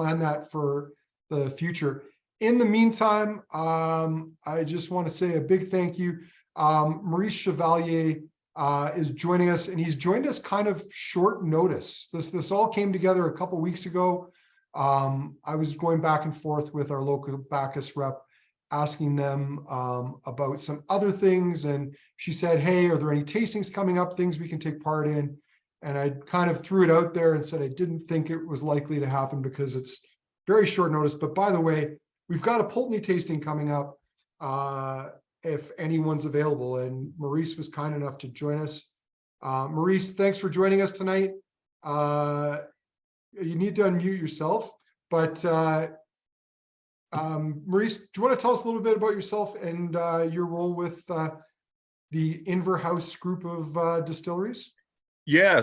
plan that for the future. In the meantime, I just want to say a big thank you. Maurice Chevallier is joining us, and he's joined us kind of short notice. This all came together a couple weeks ago. I was going back and forth with our local Bacchus rep, asking them about some other things, and she said, hey, are there any tastings coming up, things we can take part in? And I kind of threw it out there and said I didn't think it was likely to happen because it's very short notice. But by the way, we've got a Pulteney tasting coming up if anyone's available, and Maurice was kind enough to join us. Maurice, thanks for joining us tonight. You need to unmute yourself, but Maurice, do you want to tell us a little bit about yourself and your role with the Inverhouse group of distilleries? Yeah,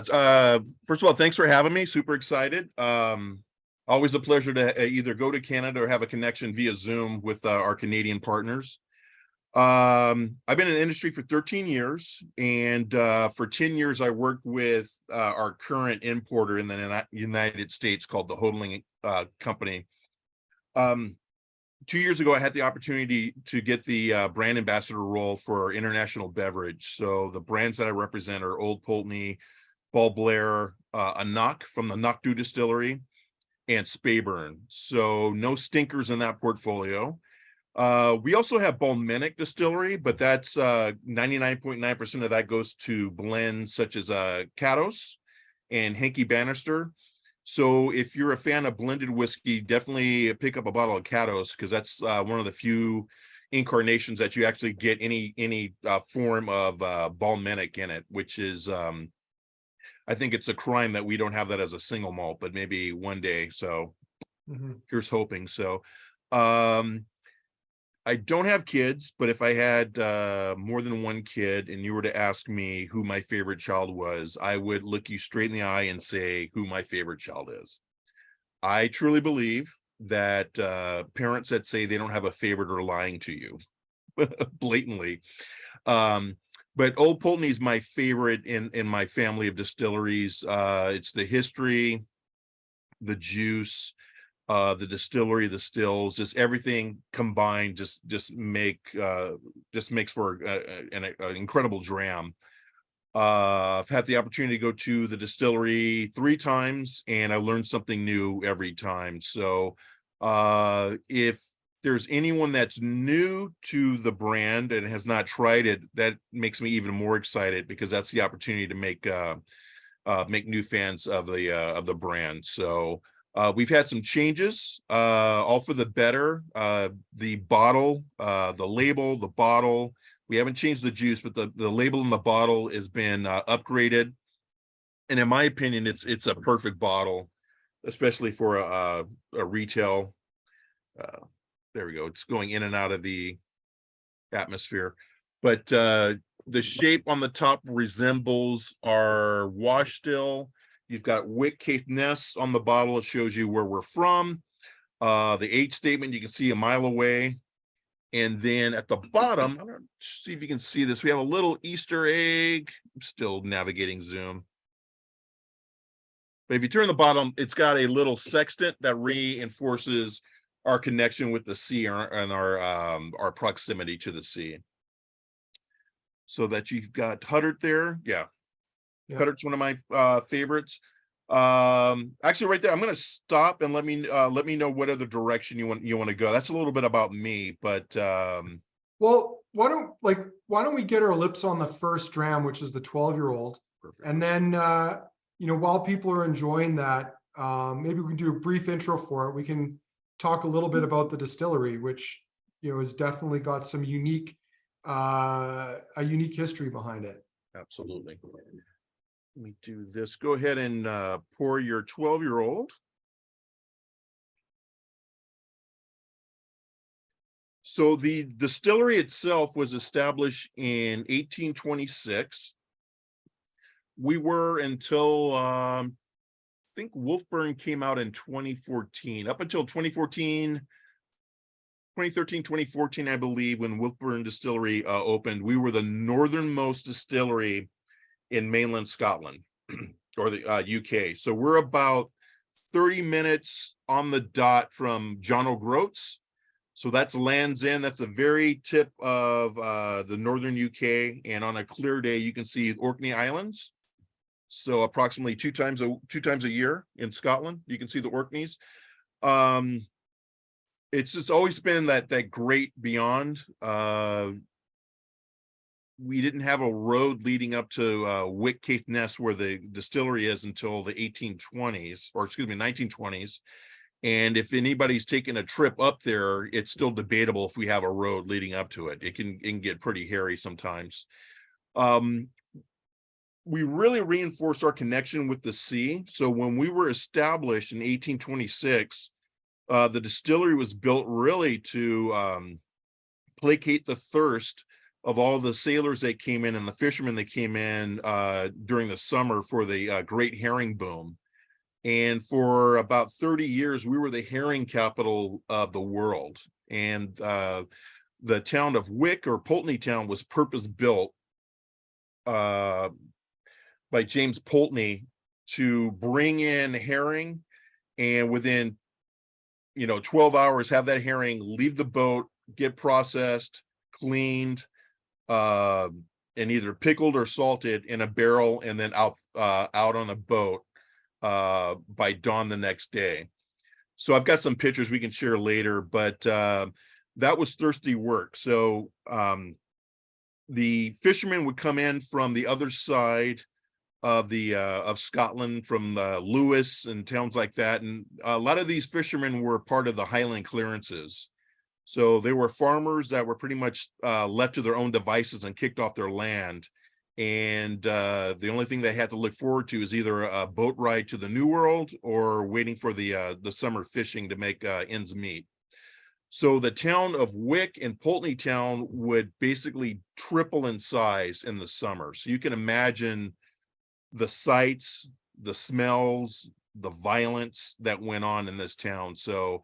first of all, thanks for having me. Super excited. Always a pleasure to either go to Canada or have a connection via Zoom with our Canadian partners. I've been in the industry for 13 years, and for 10 years I worked with our current importer in the United States called the Hodling Company. 2 years ago, I had the opportunity to get the brand ambassador role for our international beverage. So the brands that I represent are Old Pulteney, Ball Blair, Enoch from the Pulteney Distillery, and Speyburn. So no stinkers in that portfolio. We also have Balmenic Distillery, but that's 99.9% of that goes to blends such as Catos and Henke Bannister. So if you're a fan of blended whiskey, definitely pick up a bottle of Catos, because that's one of the few incarnations that you actually get any form of Balmenic in it, which is I think it's a crime that we don't have that as a single malt, but maybe one day. So here's hoping. So I don't have kids, but if I had more than one kid and you were to ask me who my favorite child was, I would look you straight in the eye and say who my favorite child is. I truly believe that parents that say they don't have a favorite are lying to you blatantly. But Old Pulteney is my favorite in my family of distilleries. It's the history, the juice, the distillery, the stills, just everything combined just makes for an incredible dram. I've had the opportunity to go to the distillery 3 times, and I learned something new every time. So if there's anyone that's new to the brand and has not tried it, that makes me even more excited, because that's the opportunity to make new fans of the brand. So we've had some changes, all for the better. The bottle, the label, the bottle, we haven't changed the juice, but the label in the bottle has been upgraded. And in my opinion, it's a perfect bottle, especially for a retail. There we go. It's going in and out of the atmosphere. But the shape on the top resembles our wash still. You've got Wick Caithness on the bottle. It shows you where we're from. The age statement, you can see a mile away. And then at the bottom, I'm going to see if you can see this. We have a little Easter egg. I'm still navigating Zoom. But if you turn the bottom, it's got a little sextant that reinforces our connection with the sea and our proximity to the sea. So that you've got Huddart there. Yeah. Huddart's one of my favorites. Actually right there, I'm going to stop and let me know what other direction you want to go. That's a little bit about me, but well, why don't we get our lips on the first dram, which is the 12-year-old, and then while people are enjoying that, maybe we can do a brief intro for it. We can talk a little bit about the distillery, which has definitely got some unique history behind it. Absolutely. Let me do this. Go ahead and pour your 12-year-old. So the distillery itself was established in 1826. We were until I think Wolfburn came out in 2014. Up until 2013, 2014, I believe, when Wolfburn Distillery opened, we were the northernmost distillery in mainland Scotland or the UK. So we're about 30 minutes on the dot from John O'Groats. So that's Land's End. That's the very tip of the northern UK. And on a clear day, you can see Orkney Islands. So approximately two times a year in Scotland, you can see the Orkneys. It's just always been that great beyond. We didn't have a road leading up to Wick Caithness, where the distillery is, until the 1820s, or excuse me, 1920s. And if anybody's taken a trip up there, it's still debatable if we have a road leading up to it. It can get pretty hairy sometimes. We really reinforced our connection with the sea. So when we were established in 1826, the distillery was built really to placate the thirst of all the sailors that came in and the fishermen that came in during the summer for the great herring boom. And for about 30 years, we were the herring capital of the world. And the town of Wick, or Pulteney Town, was purpose-built by James Pulteney to bring in herring, and within 12 hours have that herring leave the boat, get processed, cleaned, and either pickled or salted in a barrel, and then out on a boat by dawn the next day. So I've got some pictures we can share later, but that was thirsty work. So the fishermen would come in from the other side of Scotland, from Lewis and towns like that, and a lot of these fishermen were part of the Highland clearances. So they were farmers that were pretty much left to their own devices and kicked off their land. And the only thing they had to look forward to is either a boat ride to the New World or waiting for the summer fishing to make ends meet. So the town of Wick and Pulteney Town would basically triple in size in the summer. So you can imagine the sights, the smells, the violence that went on in this town. So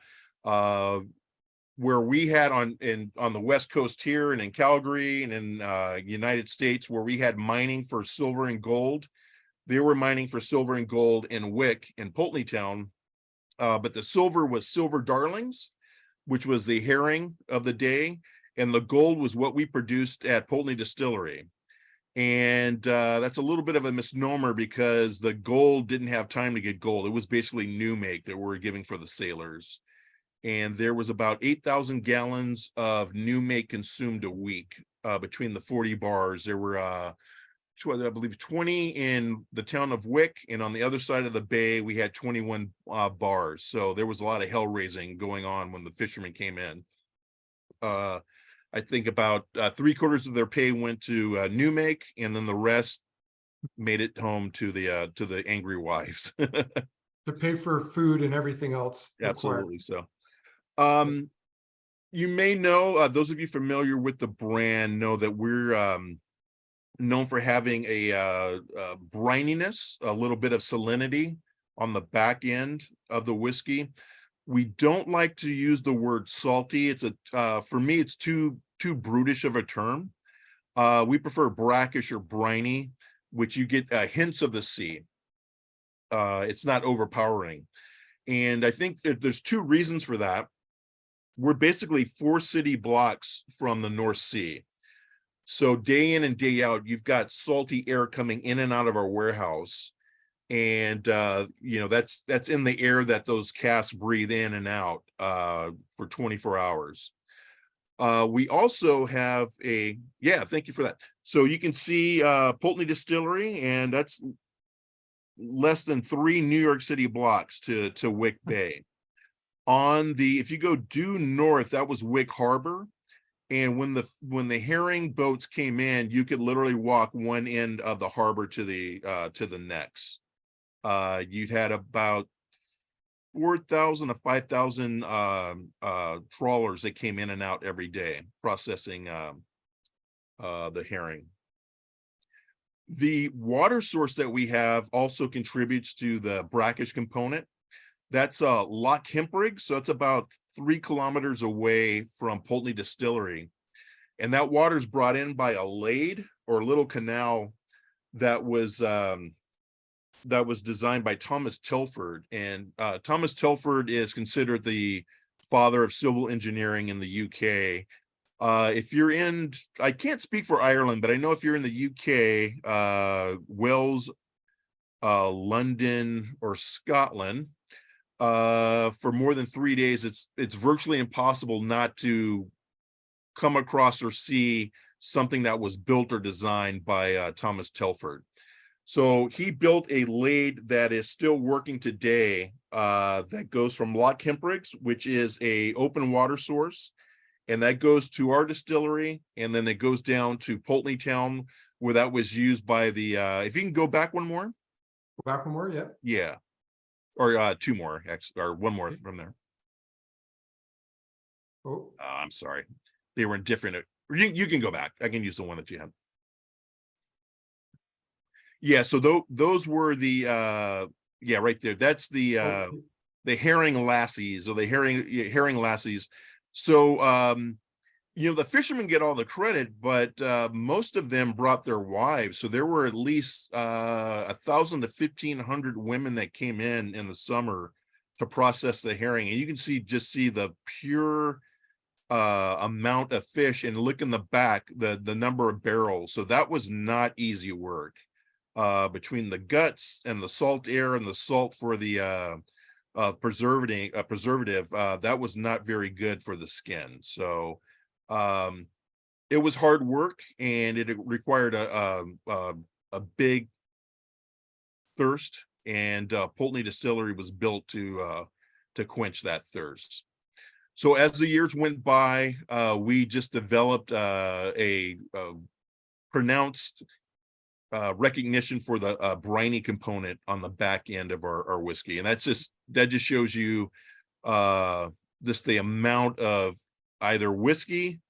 where we had on the West Coast here and in Calgary and in United States, where we had mining for silver and gold, they were mining for silver and gold in Wick and Pulteney Town. But the silver was silver darlings, which was the herring of the day, and the gold was what we produced at Pulteney Distillery. And that's a little bit of a misnomer, because the gold didn't have time to get gold. It was basically new make that we're giving for the sailors. And there was about 8,000 gallons of new make consumed a week between the 40 bars. There were, I believe, 20 in the town of Wick, and on the other side of the bay, we had 21 bars. So there was a lot of hell raising going on when the fishermen came in. I think about 3/4 of their pay went to new make, and then the rest made it home to the angry wives. To pay for food and everything else. Absolutely. So you may know, those of you familiar with the brand know that we're known for having a brininess, a little bit of salinity on the back end of the whiskey. We don't like to use the word salty. It's for me, it's too brutish of a term. We prefer brackish or briny, which you get hints of the sea. It's not overpowering. And I think there's two reasons for that. We're basically 4 city blocks from the North Sea. So day in and day out, you've got salty air coming in and out of our warehouse. And that's in the air that those casks breathe in and out for 24 hours. We also have thank you for that. So you can see Pulteney Distillery, and that's less than 3 New York City blocks to Wick Bay. If you go due north, that was Wick Harbor. And when the herring boats came in, you could literally walk one end of the harbor to the next. You'd had about 4,000 to 5,000 trawlers that came in and out every day processing the herring. The water source that we have also contributes to the brackish component. That's Loch Hemprig, so it's about 3 kilometers away from Pulteney Distillery. And that water is brought in by a lade, or a little canal, that was that was designed by Thomas Telford, and Thomas Telford is considered the father of civil engineering in the UK. If you're in, I can't speak for Ireland, but I know if you're in the UK, Wales, London, or Scotland, for more than 3 days, it's virtually impossible not to come across or see something that was built or designed by Thomas Telford. So he built a lathe that is still working today, that goes from Loch Hempriggs, which is a open water source, and that goes to our distillery, and then it goes down to Pulteney Town, where that was used by the if you can go back one more. Go back one more, yeah. Yeah. Or two more, or one more from there. Oh, I'm sorry. They were in different. You can go back. I can use the one that you had. Yeah, so those were the yeah, right there. That's the herring lassies, or the herring lassies. So the fishermen get all the credit, but most of them brought their wives. So there were at least 1,000 to 1,500 women that came in the summer to process the herring, and you can just see the pure amount of fish, and look in the back, the number of barrels. So that was not easy work. Between the guts and the salt air and the salt for the preservative, that was not very good for the skin. So it was hard work, and it required a big thirst, and Pulteney Distillery was built to quench that thirst. So as the years went by, we just developed a pronounced recognition for the briny component on the back end of our whiskey, and that just shows you just the amount of either whiskey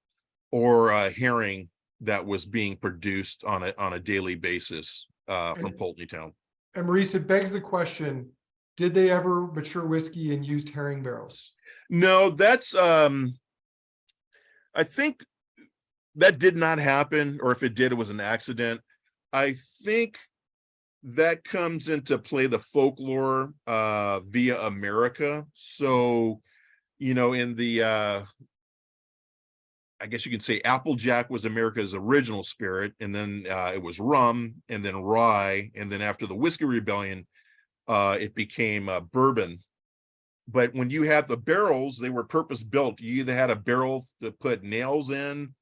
or herring that was being produced on a daily basis from Pulteney Town. And Maurice, it begs the question: did they ever mature whiskey and used herring barrels? No, that's I think that did not happen, or if it did, it was an accident. I think that comes into play the folklore via America. So, in the I guess you could say Applejack was America's original spirit, and then it was rum, and then rye, and then after the Whiskey Rebellion, it became bourbon. But when you had the barrels, they were purpose built. You either had a barrel to put nails in,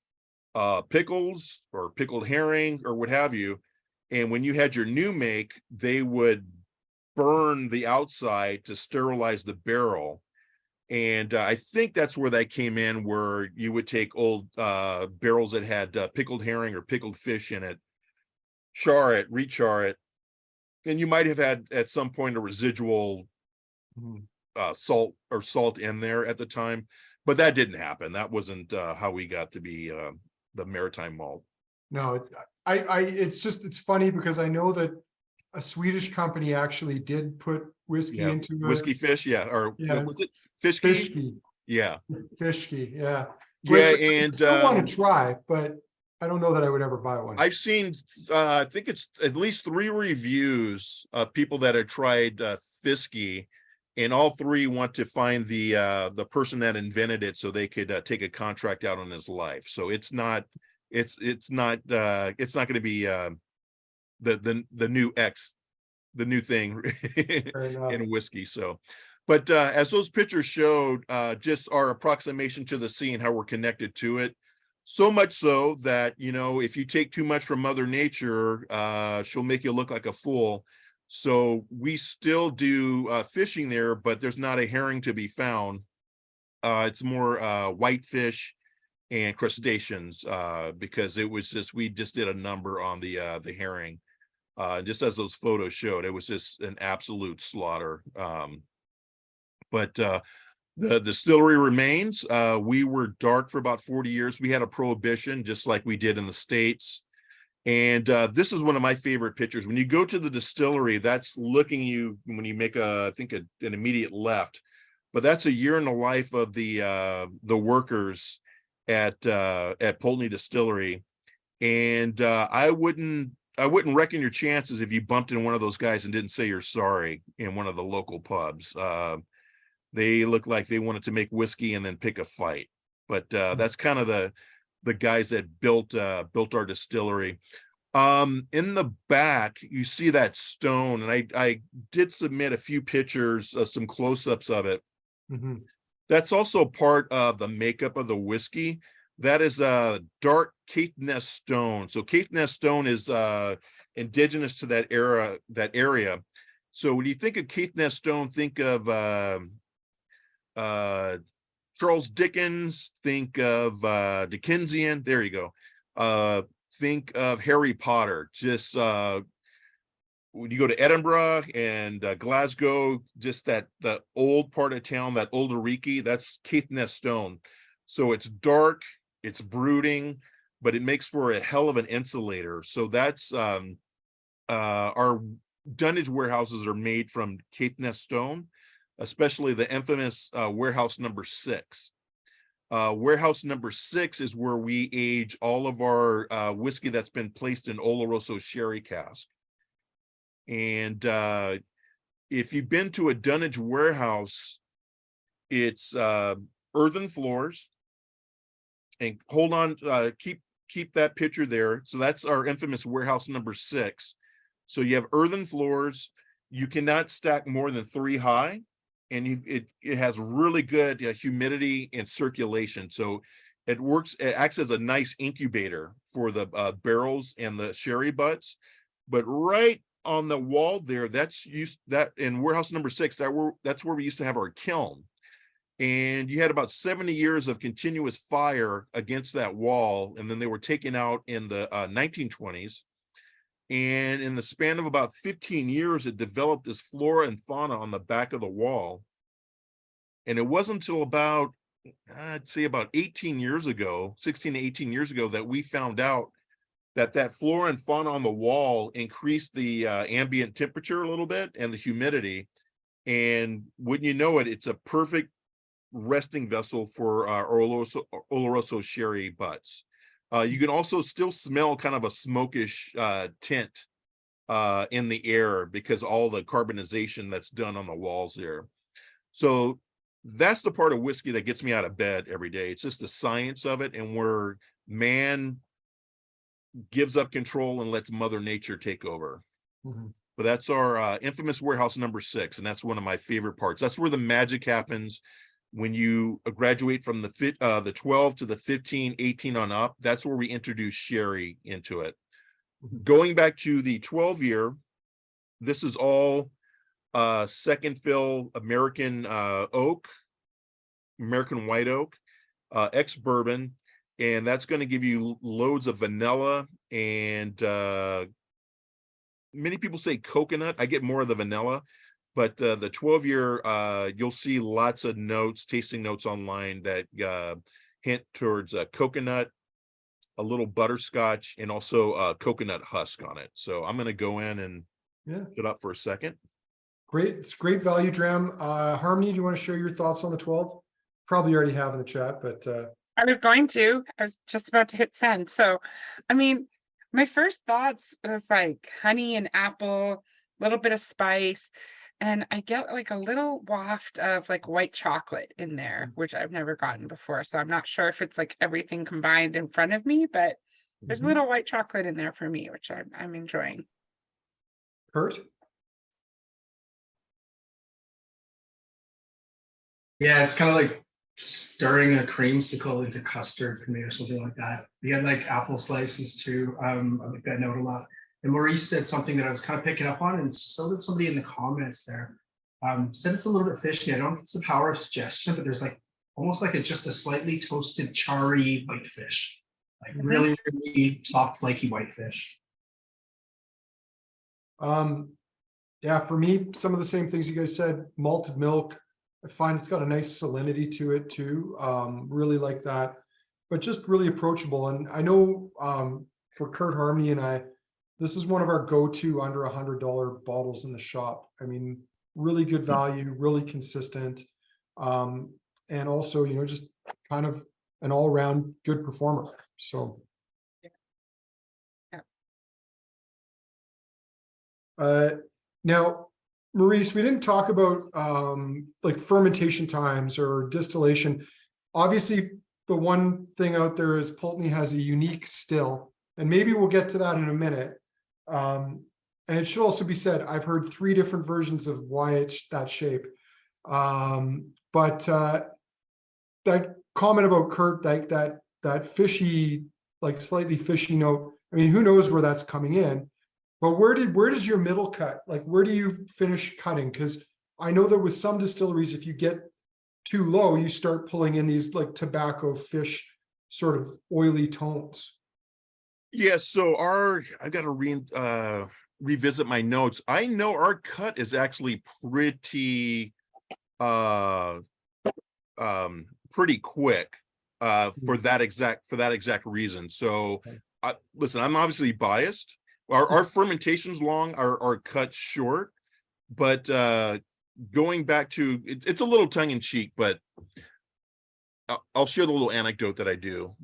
pickles or pickled herring or what have you. And when you had your new make, they would burn the outside to sterilize the barrel. And I think that's where that came in, where you would take old barrels that had pickled herring or pickled fish in it, char it, rechar it, and you might have had at some point a residual salt in there at the time, but that didn't happen. That wasn't how we got to be the maritime malt. No, it's funny because I know that a Swedish company actually did put whiskey into whiskey fish, or yeah, was it fishki? Yeah, fishki, yeah. Yeah, Which and I still want to try, but I don't know that I would ever buy one. I've seen I think it's at least 3 reviews of people that have tried Fisky, and all 3 want to find the person that invented it so they could take a contract out on his life. So it's not going to be the new thing in whiskey. So, but as those pictures showed, just our approximation to the sea and how we're connected to it. So much so that, if you take too much from Mother Nature, she'll make you look like a fool. So we still do fishing there, but there's not a herring to be found. It's more whitefish and crustaceans, because we just did a number on the herring. Just as those photos showed, it was just an absolute slaughter. But the distillery remains. We were dark for about 40 years. We had a prohibition, just like we did in the States. And this is one of my favorite pictures. When you go to the distillery, that's looking you when you make an immediate left. But that's a year in the life of the workers at Pulteney Distillery. And I wouldn't wouldn't reckon your chances if you bumped into one of those guys and didn't say you're sorry in one of the local pubs. They look like they wanted to make whiskey and then pick a fight. But that's kind of the guys that built our distillery. In the back, you see that stone, and I did submit a few pictures, some close-ups of it. Mhm. That's also part of the makeup of the whiskey. That is a dark Caithness stone. So Caithness stone is indigenous to that area. So when you think of Caithness stone, think of Charles Dickens, think of Dickensian. There you go. Think of Harry Potter. Just when you go to Edinburgh and Glasgow, just the old part of town, that old Ariki, that's Caithness stone. So it's dark, it's brooding, but it makes for a hell of an insulator. So that's our dunnage warehouses are made from Caithness stone, especially the infamous warehouse number 6. Warehouse number 6 is where we age all of our whiskey that's been placed in Oloroso sherry cask. And if you've been to a dunnage warehouse, it's earthen floors. And hold on, keep that picture there. So that's our infamous warehouse number 6. So you have earthen floors. You cannot stack more than 3 high. And it has really good humidity and circulation. So it acts as a nice incubator for the barrels and the sherry butts. But right on the wall there, that's in warehouse number 6, that's where we used to have our kiln. And you had about 70 years of continuous fire against that wall. And then they were taken out in the 1920s. And in the span of about 15 years, it developed this flora and fauna on the back of the wall. And it wasn't until about, I'd say about 18 years ago, 16 to 18 years ago, that we found out that flora and fauna on the wall increased the ambient temperature a little bit and the humidity. And wouldn't you know it, it's a perfect resting vessel for Oloroso sherry butts. You can also still smell kind of a smokish tint in the air because all the carbonization that's done on the walls there. So that's the part of whiskey that gets me out of bed every day. It's just the science of it, and where man gives up control and lets Mother Nature take over. Mhm. But that's our infamous warehouse number 6, and that's one of my favorite parts. That's where the magic happens when you graduate from the 12 to the 15, 18 on up. That's where we introduce sherry into it. Mhm. Going back to the 12-year, this is all second fill American oak, American white oak, ex-bourbon, and that's going to give you loads of vanilla and many people say coconut. I get more of the vanilla, but the 12-year, you'll see lots of notes, tasting notes online that hint towards coconut, a little butterscotch, and also coconut husk on it. So I'm going to go in and Yeah, sit up for a second. great. It's great value, Dram. Harmony, do you want to share your thoughts on the 12? Probably already have in the chat, but I was just about to hit send. So, I mean, my first thoughts was like honey and apple, a little bit of spice, and I get like a little waft of like white chocolate in there, which I've never gotten before. So I'm not sure if it's like everything combined in front of me, but there's a Mhm. little white chocolate in there for me, which I'm enjoying. Kurt? Yeah, it's kind of like stirring a creamsicle into custard for me or something like that. You get like apple slices too. I like that note a lot. And Maurice said something that I was kind of picking up on, and so did somebody in the comments there. Said it's a little bit fishy. I don't know if it's the power of suggestion, but there's like almost like it's just a slightly toasted, charry whitefish. Like really, really soft, flaky whitefish. Yeah, for me, some of the same things you guys said. Malted milk, I find it's got a nice salinity to it too. Really like that, but just really approachable. And I know for Kurt, Harmony, and I, this is one of our go-to under $100 bottles in the shop. I mean, really good value, really consistent, and also, you know, just kind of an all-around good performer. So Now, Maurice, we didn't talk about like fermentation times or distillation. Obviously, the one thing out there is Pulteney has a unique still, and maybe we'll get to that in a minute. And it should also be said, I've heard 3 different versions of why it's that shape. But that comment about Kurt, like that fishy, like slightly fishy note. I mean, who knows where that's coming in? But where does your middle cut? Like, where do you finish cutting? Because I know that with some distilleries, if you get too low, you start pulling in these like tobacco fish sort of oily tones. Yeah, so I've got to revisit my notes. I know our cut is actually pretty pretty quick for that exact reason. So listen, I'm obviously biased. Our fermentation's long, our cut's short, but going back to it's a little tongue-in-cheek, but I'll share the little anecdote that I do.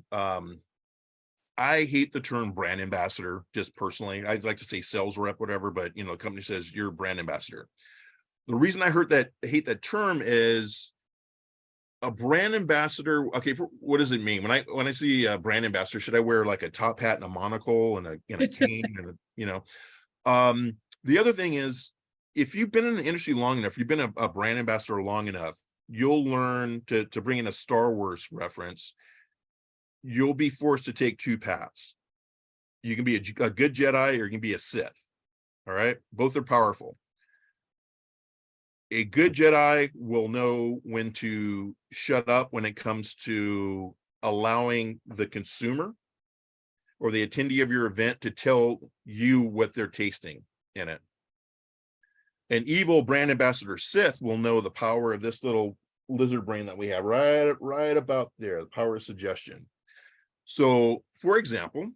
I hate the term brand ambassador, just personally. I'd like to say sales rep, whatever, but the company says you're a brand ambassador. The reason I hate that term is a brand ambassador. Okay, what does it mean? When I see a brand ambassador, should I wear like a top hat and a monocle and a cane and the other thing is, if you've been in the industry long enough, you've been a brand ambassador long enough, you'll learn to bring in a Star Wars reference. You'll be forced to take 2 paths. You can be a good Jedi, or you can be a Sith. All right, both are powerful. A good Jedi will know when to shut up when it comes to allowing the consumer or the attendee of your event to tell you what they're tasting in it. An evil brand ambassador Sith will know the power of this little lizard brain that we have right about there, the power of suggestion. So, for example,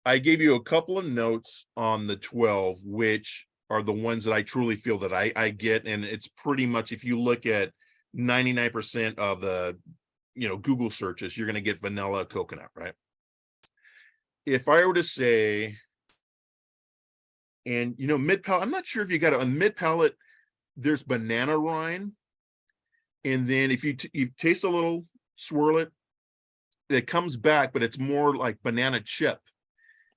I gave you a couple of notes on the 12, which are the ones that I truly feel that I get. And it's pretty much, if you look at 99% of the, Google searches, you're going to get vanilla coconut, right? If I were to say, and, mid palate, I'm not sure if you got it on mid palate, there's banana rind. And then if you taste a little, swirl it, it comes back, but it's more like banana chip.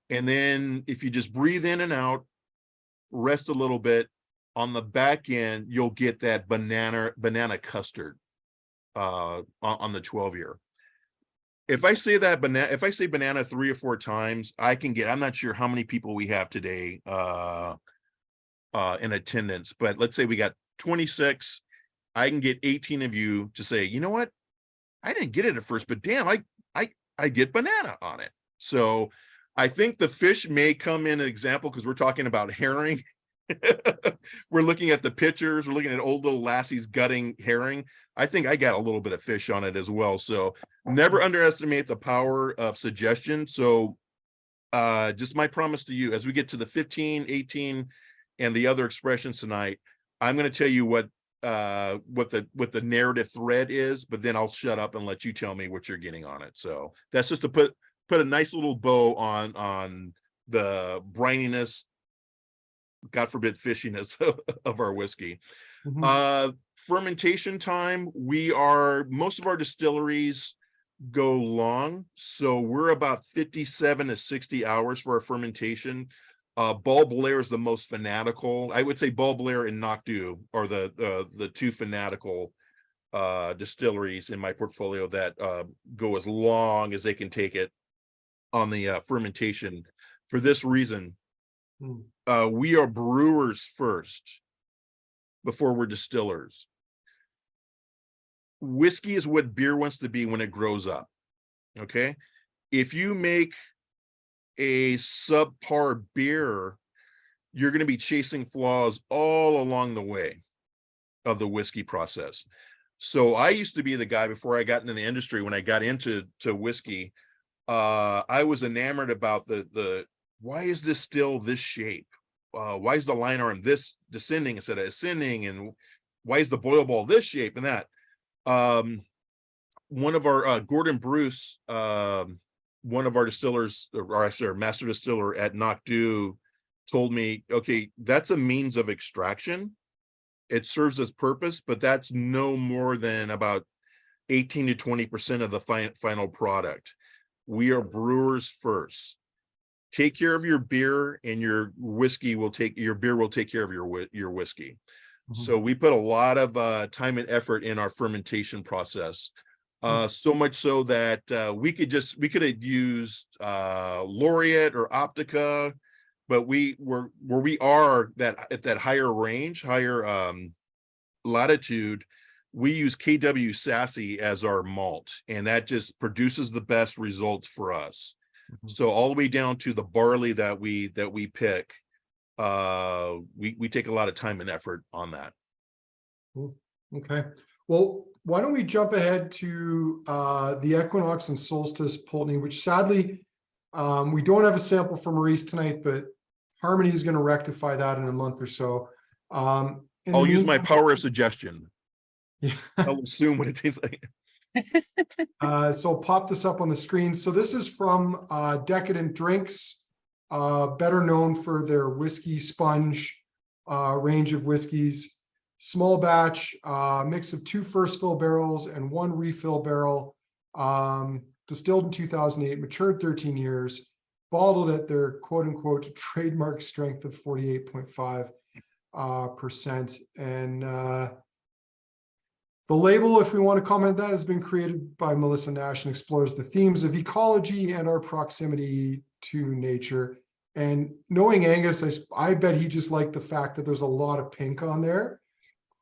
And then if you just breathe in and out, rest a little bit, on the back end, you'll get that banana custard on the 12-year. If I say banana 3 or 4 times, I'm not sure how many people we have today in attendance, but let's say we got 26. I can get 18 of you to say, you know what? I didn't get it at first, but damn, I get banana on it. So I think the fish may come in an example, because we're talking about herring. We're looking at the pictures. We're looking at old little lassies gutting herring. I think I got a little bit of fish on it as well. So never underestimate the power of suggestion. So just my promise to you, as we get to the 15, 18, and the other expressions tonight, I'm going to tell you what the narrative thread is, but then I'll shut up and let you tell me what you're getting on it. So that's just to put a nice little bow on the brininess, God forbid, fishiness of our whiskey. Mm-hmm. Fermentation time, most of our distilleries go long, so we're about 57 to 60 hours for our fermentation. Ball Blair is the most fanatical. I would say Ball Blair and Knockdhu are the 2 fanatical distilleries in my portfolio that go as long as they can take it on the fermentation. For this reason, we are brewers first before we're distillers. Whiskey is what beer wants to be when it grows up. Okay, if you make a subpar beer, you're going to be chasing flaws all along the way of the whiskey process. So I used to be the guy, before I got into the industry, when I got into whiskey, I was enamored about the why is this still this shape? Why is the line arm this descending instead of ascending? And why is the boil ball this shape and that? One of our Gordon Bruce, one of our distillers, or actually our master distiller at Knockdhu, told me, okay, that's a means of extraction. It serves its purpose, but that's no more than about 18 to 20% of the final product. We are brewers first. Take care of your beer, and your beer will take care of your whiskey. So we put a lot of time and effort in our fermentation process. So much so that we could have used Laureate or Optica, but where we are at that higher range, higher latitude, we use KW Sassy as our malt, and that just produces the best results for us. So all the way down to the barley that we pick, we take a lot of time and effort on that. Cool. Okay. Well, why don't we jump ahead to the Equinox and Solstice Pulteney, which sadly we don't have a sample for Maurice tonight, but Harmony is going to rectify that in a month or so. I'll use my power of suggestion. Yeah. I'll assume what it tastes like. So I'll pop this up on the screen. So this is from Decadent Drinks, better known for their whiskey sponge range of whiskeys. Small batch, mix of 2 first fill barrels and 1 refill barrel, distilled in 2008, matured 13 years, bottled at their quote unquote trademark strength of 48.5%. And the label, if we want to comment that, has been created by Melissa Nash and explores the themes of ecology and our proximity to nature. And knowing Angus, I bet he just liked the fact that there's a lot of pink on there,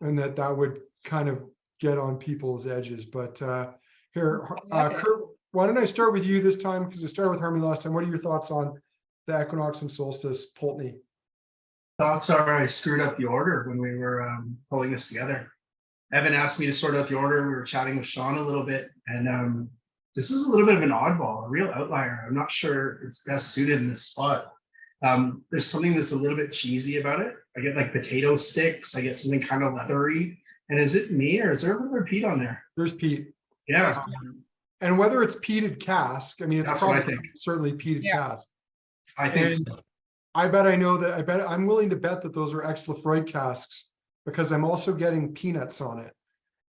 and that would kind of get on people's edges. But here, Kurt, why don't I start with you this time? Because I started with Harmony last time. What are your thoughts on the Equinox and Solstice Pulteney? Thoughts are I screwed up the order when we were pulling this together. Evan asked me to sort out the order. We were chatting with Sean a little bit, and this is a little bit of an oddball, a real outlier. I'm not sure it's best suited in this spot. There's something that's a little bit cheesy about it. I get like potato sticks. I get something kind of leathery. And is it me, or is there a little bit of peat on there? There's peat. Yeah. And whether it's peated cask, I mean, it's That's what I probably think. certainly peated cask. I think And so. I bet I'm willing to bet that those are ex-Lefroy casks, because I'm also getting peanuts on it.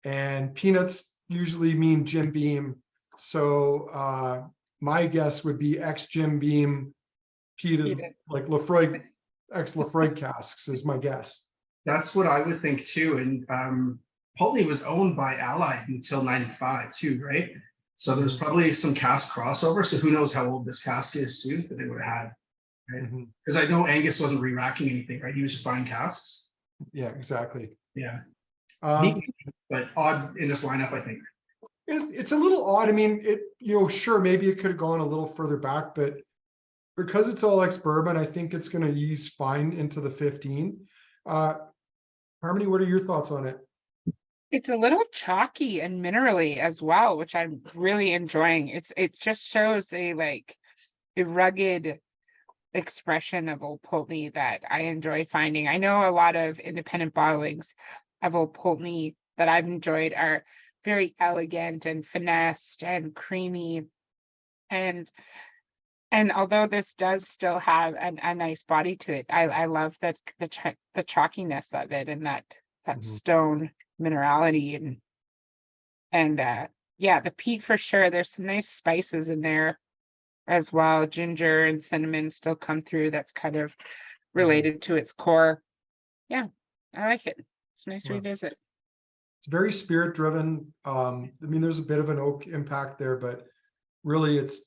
And peanuts usually mean Jim Beam. So my guess would be ex-Jim Beam peated, like Lefroy, ex-Lefroy casks is my guess. That's what I would think too. And Pulteney was owned by Allied until 95 too, right? So there's probably some cask crossover. So who knows how old this cask is too that they would have had. Right? Because I know Angus wasn't re-racking anything, right? He was just buying casks. Yeah, exactly. Yeah. But odd in this lineup, I think. It's a little odd. I mean, sure, maybe it could have gone a little further back, but because it's all ex-bourbon, I think it's going to ease fine into the 15. Harmony, what are your thoughts on it? It's a little chalky and minerally as well, which I'm really enjoying. It just shows a rugged expression of Old Pulteney that I enjoy finding. I know a lot of independent bottlings of Old Pulteney that I've enjoyed are very elegant and finessed and creamy, and although this does still have a nice body to it, I love that the chalkiness of it, and that stone minerality, and yeah, the peat for sure. There's some nice spices in there as well. Ginger and cinnamon still come through. That's kind of related to its core. Yeah, I like it. It's a nice revisit. It's very spirit driven. I mean, there's a bit of an oak impact there, but really it's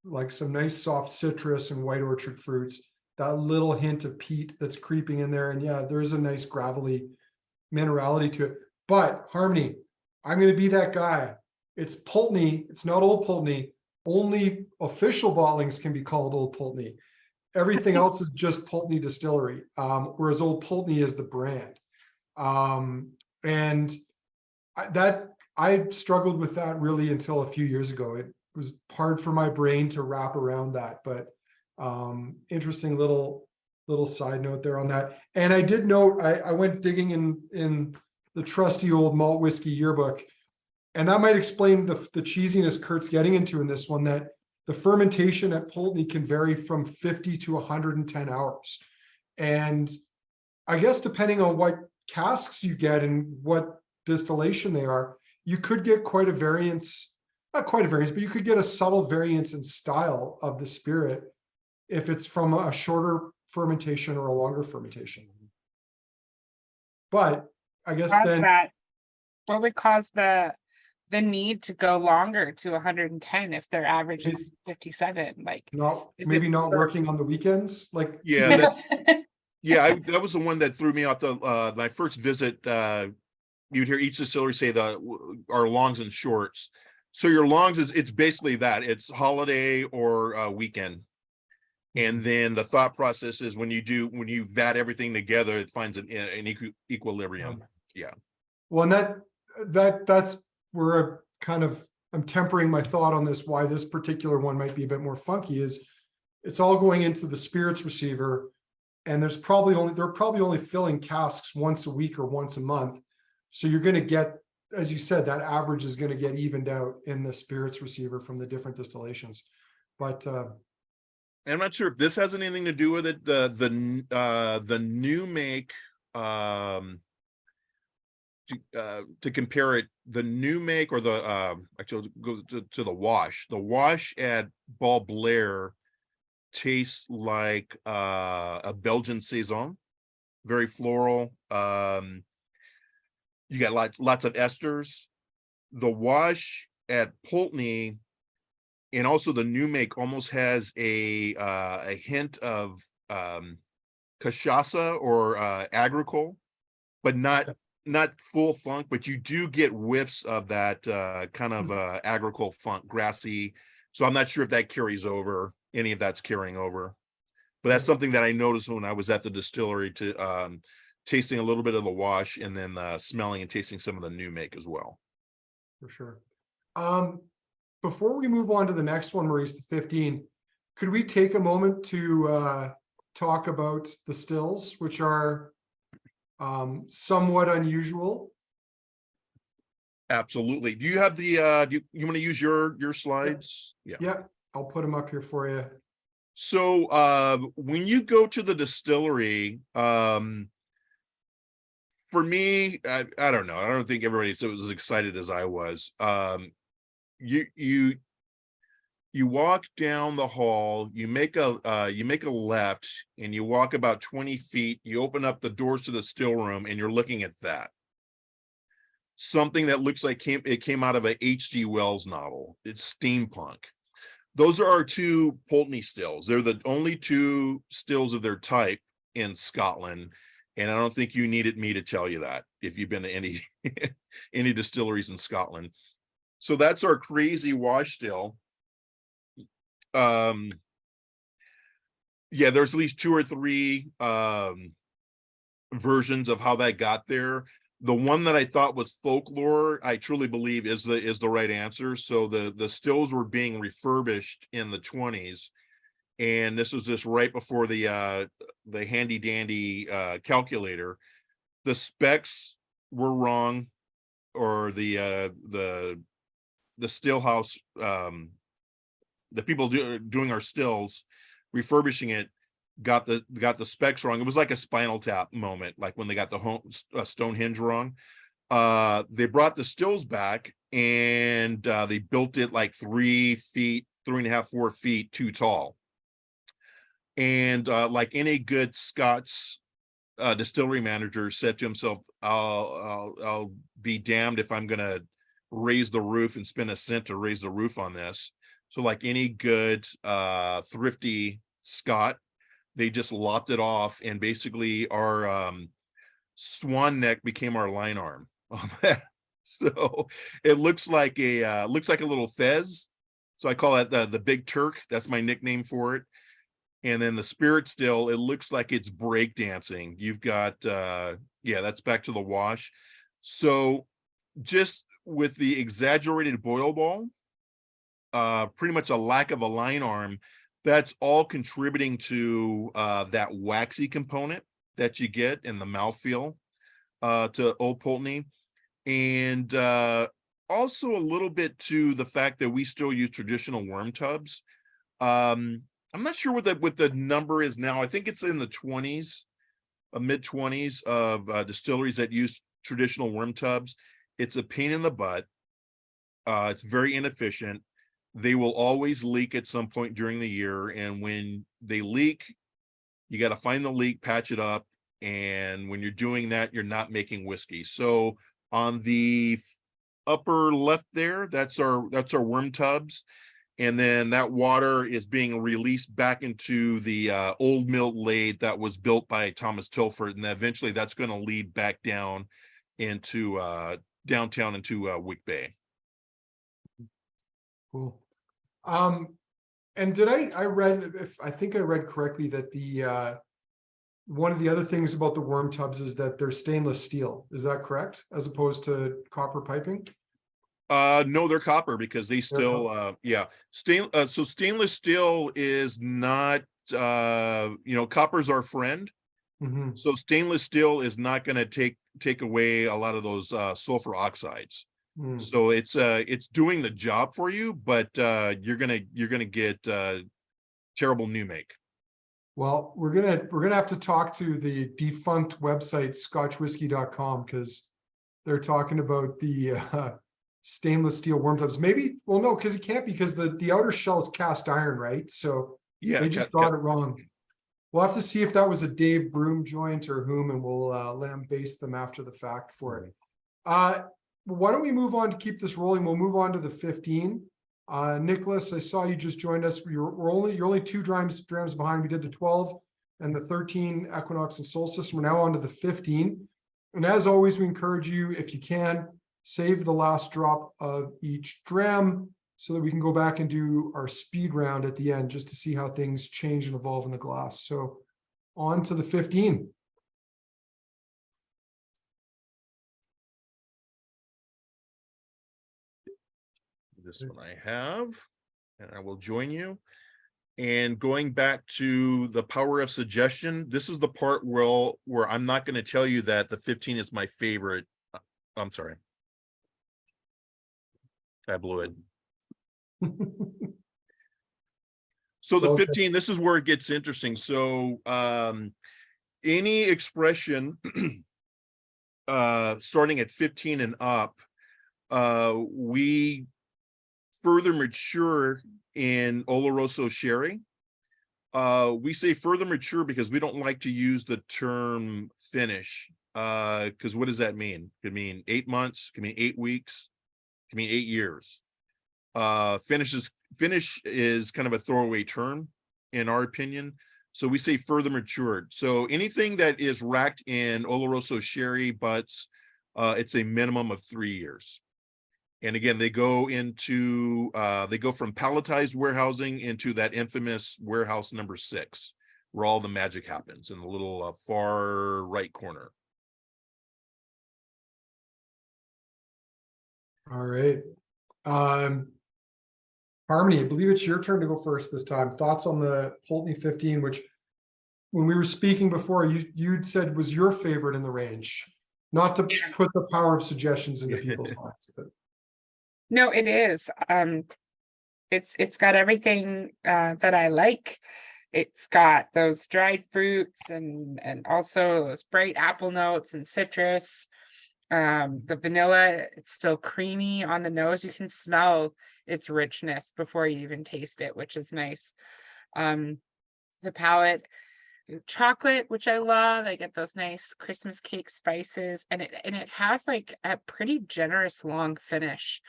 like some nice soft citrus and white orchard fruits, that little hint of peat that's creeping in there. And yeah, there's a nice gravelly minerality to it. But Harmony, I'm going to be that guy. It's Pulteney. It's not Old Pulteney. Only official bottlings can be called Old Pulteney. Everything else is just Pulteney Distillery, whereas Old Pulteney is the brand. And I struggled with that really until a few years ago. It was hard for my brain to wrap around that, but interesting little side note there on that. And I did note, I went digging in the trusty old malt whiskey yearbook, and that might explain the cheesiness Kurt's getting into in this one, that the fermentation at Pulteney can vary from 50 to 110 hours. And I guess depending on what casks you get and what distillation they are, you could get quite a variance, not quite a variance, but you could get a subtle variance in style of the spirit if it's from a shorter fermentation or a longer fermentation. But I guess Cause then, that, what would cause the need to go longer to 110 if their average is 57? Like, is maybe it not for- working on the weekends, like. Yeah, that's yeah, that was the one that threw me out. My first visit, you'd hear each distillery say our longs and shorts. So your longs it's basically that, it's holiday or weekend. And then the thought process is when you vat everything together, it finds an equilibrium. Yeah. Well, and that's where I'm tempering my thought on this, why this particular one might be a bit more funky, is it's all going into the spirits receiver, and they're probably only filling casks once a week or once a month. So you're going to get, as you said, that average is going to get evened out in the spirits receiver from the different distillations. But I'm not sure if this has anything to do with it. The new make, to compare it, the new make or the actually go to the wash. The wash at Ball Blair tastes like a Belgian saison, very floral. You got lots of esters. The wash at Pulteney and also the new make almost has a hint of cachaça or agricole, but not full funk, but you do get whiffs of that kind of agricole funk, grassy. So I'm not sure if that carries over, any of that's carrying over. But that's something that I noticed when I was at the distillery, to tasting a little bit of the wash and then smelling and tasting some of the new make as well. for sure. Before we move on to the next one, Maurice, the 15, could we take a moment to talk about the stills, which are somewhat unusual? Absolutely. Do you have the do you want to use your slides? Yeah, I'll put them up here for you. So when you go to the distillery, for me, I don't know. I don't think everybody was as excited as I was. You walk down the hall, you make a left, and you walk about 20 feet. You open up the doors to the still room, and you're looking at that. Something that looks like it came out of a H.G. Wells novel. It's steampunk. Those are our two Pulteney stills. They're the only two stills of their type in Scotland. And I don't think you needed me to tell you that if you've been to any any distilleries in Scotland. So that's our crazy wash still. Yeah, there's at least 2 or 3 versions of how that got there. The one that I thought was folklore, I truly believe is the right answer. So the stills were being refurbished in the 20s, and this was just right before the handy dandy calculator. The specs were wrong, or the still house, the people doing our stills, refurbishing it, got the specs wrong. It was like a Spinal Tap moment, like when they got the Stonehenge wrong. They brought the stills back, and they built it like 3 feet, 3.5, 4 feet too tall. And like any good Scots distillery manager said to himself, I'll be damned if I'm gonna raise the roof and spend a cent to raise the roof on this. So like any good thrifty Scot, they just lopped it off, and basically our swan neck became our line arm on that. So it looks like a little fez. So I call it the Big Turk. That's my nickname for it. And then the spirit still, it looks like it's breakdancing. You've got yeah, that's back to the wash. So just with the exaggerated boil ball, pretty much a lack of a line arm, that's all contributing to that waxy component that you get in the mouthfeel to Old Pulteney. And also a little bit to the fact that we still use traditional worm tubs. I'm not sure what the number is now. I think it's in the 20s, mid-20s of distilleries that use traditional worm tubs. It's a pain in the butt. It's very inefficient. They will always leak at some point during the year, and when they leak, you got to find the leak, patch it up, and when you're doing that, you're not making whiskey. So on the upper left there, that's our worm tubs, and then that water is being released back into the old mill lathe that was built by Thomas Tilford, and eventually that's going to lead back down into downtown into Wick Bay. Cool. And I think I read correctly that the one of the other things about the worm tubs is that they're stainless steel. Is that correct? As opposed to copper piping? No, they're copper because they still so stainless steel is not copper's our friend. Mm-hmm. So stainless steel is not going to take away a lot of those sulfur oxides. Mm. So it's doing the job for you, but you're gonna get terrible new make. Well, we're gonna have to talk to the defunct website scotchwhiskey.com, because they're talking about the stainless steel worm tubs. Maybe, well, no, because it can't, because the outer shell is cast iron, right? So Yeah, they just got it wrong. We'll have to see if that was a Dave Broom joint or whom, and we'll lambaste them after the fact for it. Why don't we move on to keep this rolling? We'll move on to the 15. Nicholas, I saw you just joined us. You're only 2 drams behind. We did the 12 and the 13 Equinox and Solstice. We're now on to the 15. And as always, we encourage you, if you can, save the last drop of each dram so that we can go back and do our speed round at the end, just to see how things change and evolve in the glass. So on to the 15. This one I have, and I will join you. And going back to the power of suggestion, this is the part where I'm not going to tell you that the 15 is my favorite. I'm sorry. I blew it. So the 15, this is where it gets interesting. So any expression starting at 15 and up, we further mature in Oloroso sherry. We say further mature because we don't like to use the term finish, because what does that mean? It could mean 8 months, it could mean 8 weeks, it could mean 8 years. Finish is kind of a throwaway term in our opinion. So we say further matured. So anything that is racked in Oloroso sherry butts, it's a minimum of 3 years. And again, they go from palletized warehousing into that infamous warehouse number 6, where all the magic happens in the little far right corner. All right. Harmony, I believe it's your turn to go first this time. Thoughts on the Pulteney 15, which when we were speaking before, you'd said was your favorite in the range. Not to put the power of suggestions into people's minds, but No, it is. It's got everything that I like. It's got those dried fruits and also those bright apple notes and citrus. The vanilla, it's still creamy on the nose. You can smell its richness before you even taste it, which is nice. The palate, chocolate, which I love. I get those nice Christmas cake spices, and it has like a pretty generous long finish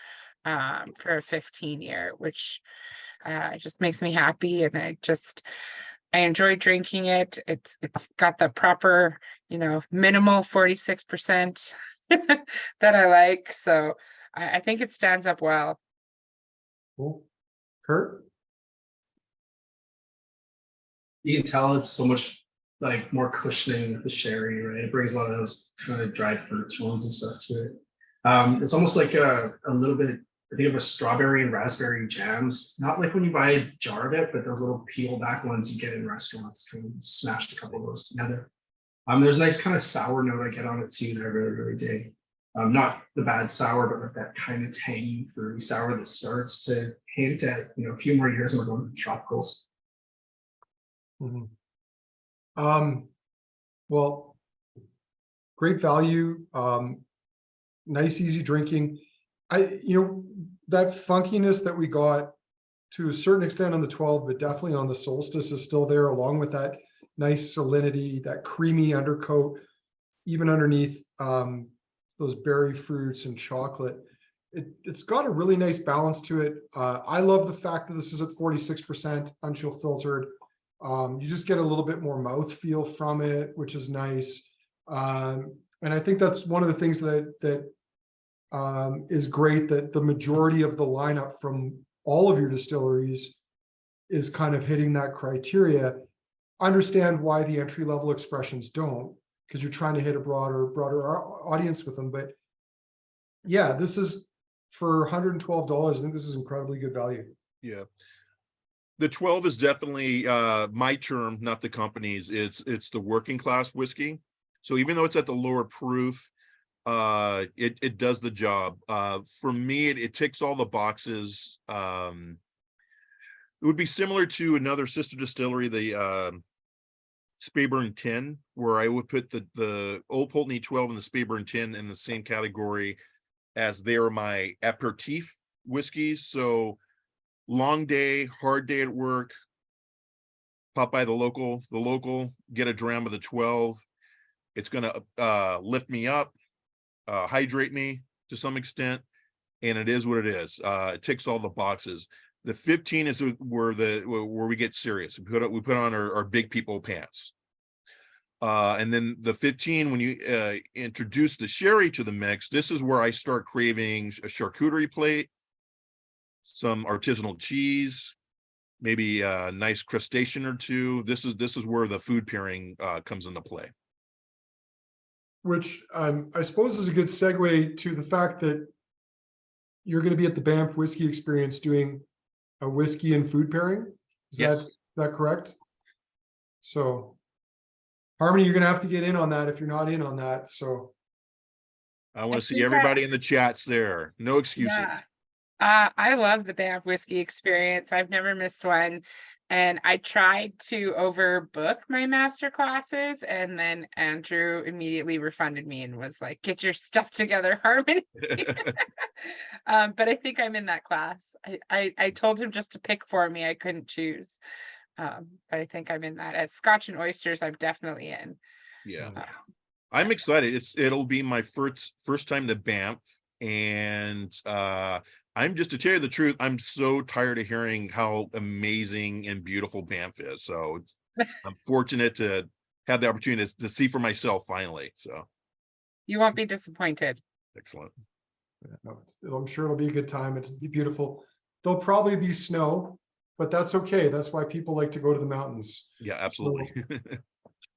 for a 15 year, which just makes me happy, and I enjoy drinking it. It's got the proper, minimal 46% that I like, so I think it stands up well. cool. Kurt? You can tell it's so much like more cushioning with the sherry, right? It brings a lot of those kind of dried fruit tones and stuff to it. It's almost like a little bit, I think of a strawberry and raspberry jams. Not like when you buy a jar of it, but those little peel back ones you get in restaurants. Kind of smashed a couple of those together. There's a nice kind of sour note I get on it too that I really, really dig. Not the bad sour, but like that kind of tangy, fruity sour that starts to hint at, a few more years and we're going to tropicals. Mhm. Well, great value, nice, easy drinking. That funkiness that we got to a certain extent on the 12, but definitely on the Solstice is still there, along with that nice salinity, that creamy undercoat, even underneath those berry fruits and chocolate. It's got a really nice balance to it. I love the fact that this is at 46% unchill filtered. You just get a little bit more mouthfeel from it, which is nice. And I think that's one of the things that is great, that the majority of the lineup from all of your distilleries is kind of hitting that criteria. Understand why the entry level expressions don't, because you're trying to hit a broader audience with them. But yeah, this is for $112. I think this is incredibly good value. Yeah. The 12 is definitely my term, not the company's. It's the working class whiskey. So even though it's at the lower proof, it does the job. For me, it ticks all the boxes. It would be similar to another sister distillery, the Speyburn 10, where I would put the Old Pulteney 12 and the Speyburn 10 in the same category, as they are my aperitif whiskeys. So long day, hard day at work, pop by the local, get a dram of the 12. It's going to lift me up, hydrate me to some extent, and it is what it is. It ticks all the boxes. The 15 is where we get serious. We put on our big people pants. And then the 15, when you introduce the sherry to the mix, this is where I start craving a charcuterie plate, some artisanal cheese, maybe a nice crustacean or two. This is where the food pairing comes into play. Which I suppose is a good segue to the fact that you're going to be at the Banff Whiskey Experience doing a whiskey and food pairing. Is Yes. that correct? So, Harmony, you're going to have to get in on that if you're not in on that. So, I want to see think everybody in the chats there. No excuses. Yeah. I love the Banff Whiskey Experience. I've never missed one. And I tried to overbook my master classes, and then Andrew immediately refunded me and was like, get your stuff together, Harmony. But I think I'm in that class. I told him just to pick for me. I couldn't choose. But I think I'm in that. At Scotch and Oysters, I'm definitely in. Yeah. I'm excited. It'll be my first time to Banff, and I'm just, to tell you the truth, I'm so tired of hearing how amazing and beautiful Banff is. So I'm fortunate to have the opportunity to see for myself finally. So You won't be disappointed. excellent. yeah, no, I'm sure it'll be a good time. It's beautiful. There'll probably be snow, but that's okay. That's why people like to go to the mountains. Yeah, absolutely.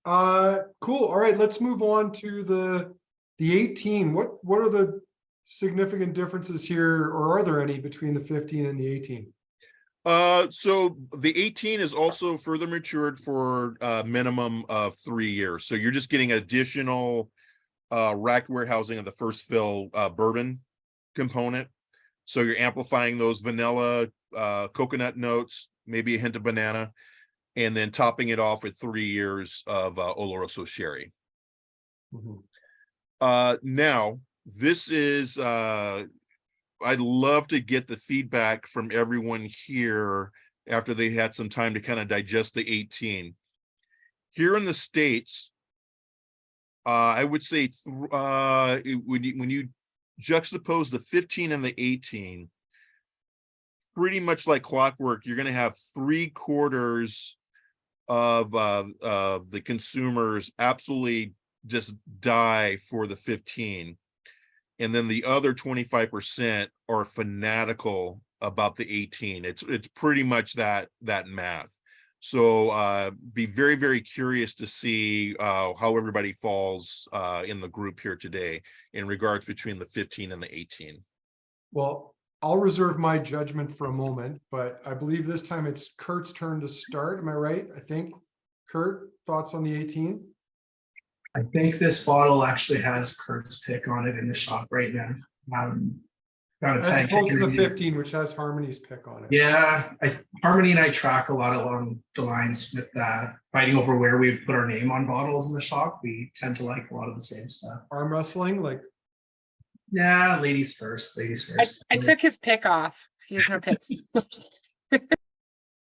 Cool. All right, let's move on to the 18. What are the significant differences here, or are there any, between the 15 and the 18? So the 18 is also further matured for a minimum of 3 years. So you're just getting additional rack warehousing of the first fill bourbon component. So you're amplifying those vanilla, coconut notes, maybe a hint of banana, and then topping it off with 3 years of Oloroso sherry. Now, this is, I'd love to get the feedback from everyone here after they had some time to kind of digest the 18. Here in the States, I would say when you juxtapose the 15 and the 18, pretty much like clockwork, you're going to have 3/4 of the consumers absolutely just die for the 15, and then the other 25% are fanatical about the 18. It's pretty much that math. So be very, very curious to see how everybody falls in the group here today in regards between the 15 and the 18. Well, I'll reserve my judgment for a moment, but I believe this time it's Kurt's turn to start. Am I right? I think. Kurt, thoughts on the 18? I think this bottle actually has Kurt's pick on it in the shop right now. Down to As 10. opposed to the 15, which has Harmony's pick on it. Yeah, Harmony and I track a lot along the lines with fighting over where we put our name on bottles in the shop. We tend to like a lot of the same stuff. Arm wrestling, like Yeah, ladies first. Ladies first. I took his pick off. He has no picks.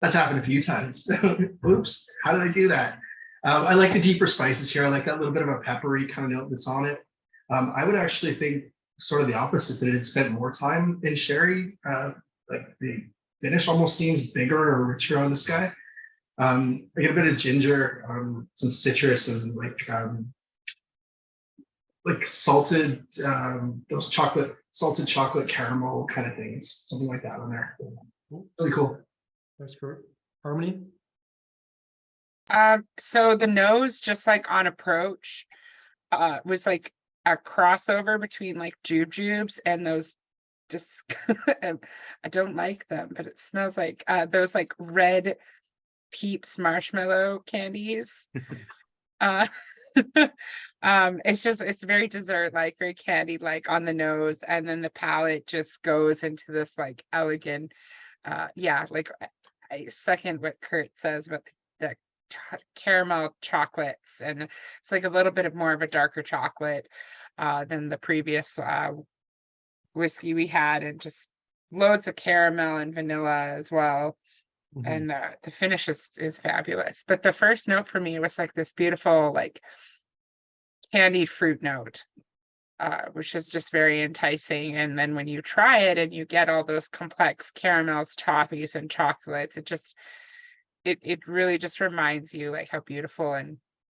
That's happened a few times. Oops, how did I do that? I like the deeper spices here. I like that little bit of a peppery kind of note that's on it. I would actually think sort of the opposite, that it had spent more time in sherry. Like the finish almost seems bigger or richer on this guy. I get a bit of ginger, some citrus, and like salted, those salted chocolate caramel kind of things, something like that on there. Really cool. that's correct. Harmony. So the nose, just like on approach, was like a crossover between like jujubes and those just I don't like them, but it smells like those like red Peeps marshmallow candies. It's very dessert like, very candy like on the nose, and then the palate just goes into this like elegant like I second what Kurt says about the caramel chocolates, and it's like a little bit of more of a darker chocolate than the previous whiskey we had, and just loads of caramel and vanilla as well. And the finish is fabulous. But the first note for me was like this beautiful like candied fruit note, which is just very enticing. And then when you try it and you get all those complex caramels, toffees, and chocolates, it really just reminds you like how beautiful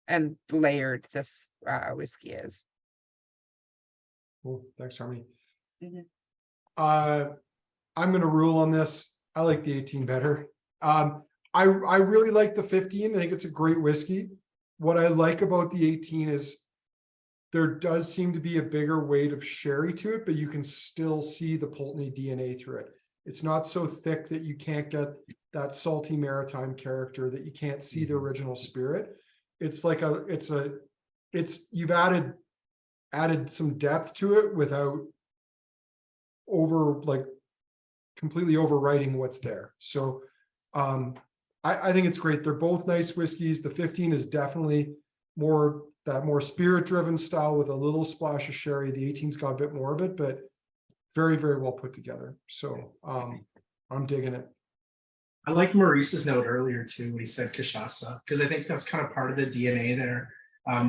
and layered this whiskey is. Cool. Thanks, Harmony. Mhm. I'm going to rule on this. I like the 18 better. I really like the 15. I think it's a great whiskey. What I like about the 18 is there does seem to be a bigger weight of sherry to it, but you can still see the Pulteney DNA through it. It's not so thick that you can't get that salty maritime character, that you can't see the original spirit. It's like you've added some depth to it without completely overwriting what's there. So I think it's great. They're both nice whiskeys. The 15 is definitely more spirit driven style with a little splash of sherry. The 18's got a bit more of it, but very, very well put together. So I'm digging it. I like Maurice's note earlier too, when he said cachaça, because I think that's kind of part of the DNA there.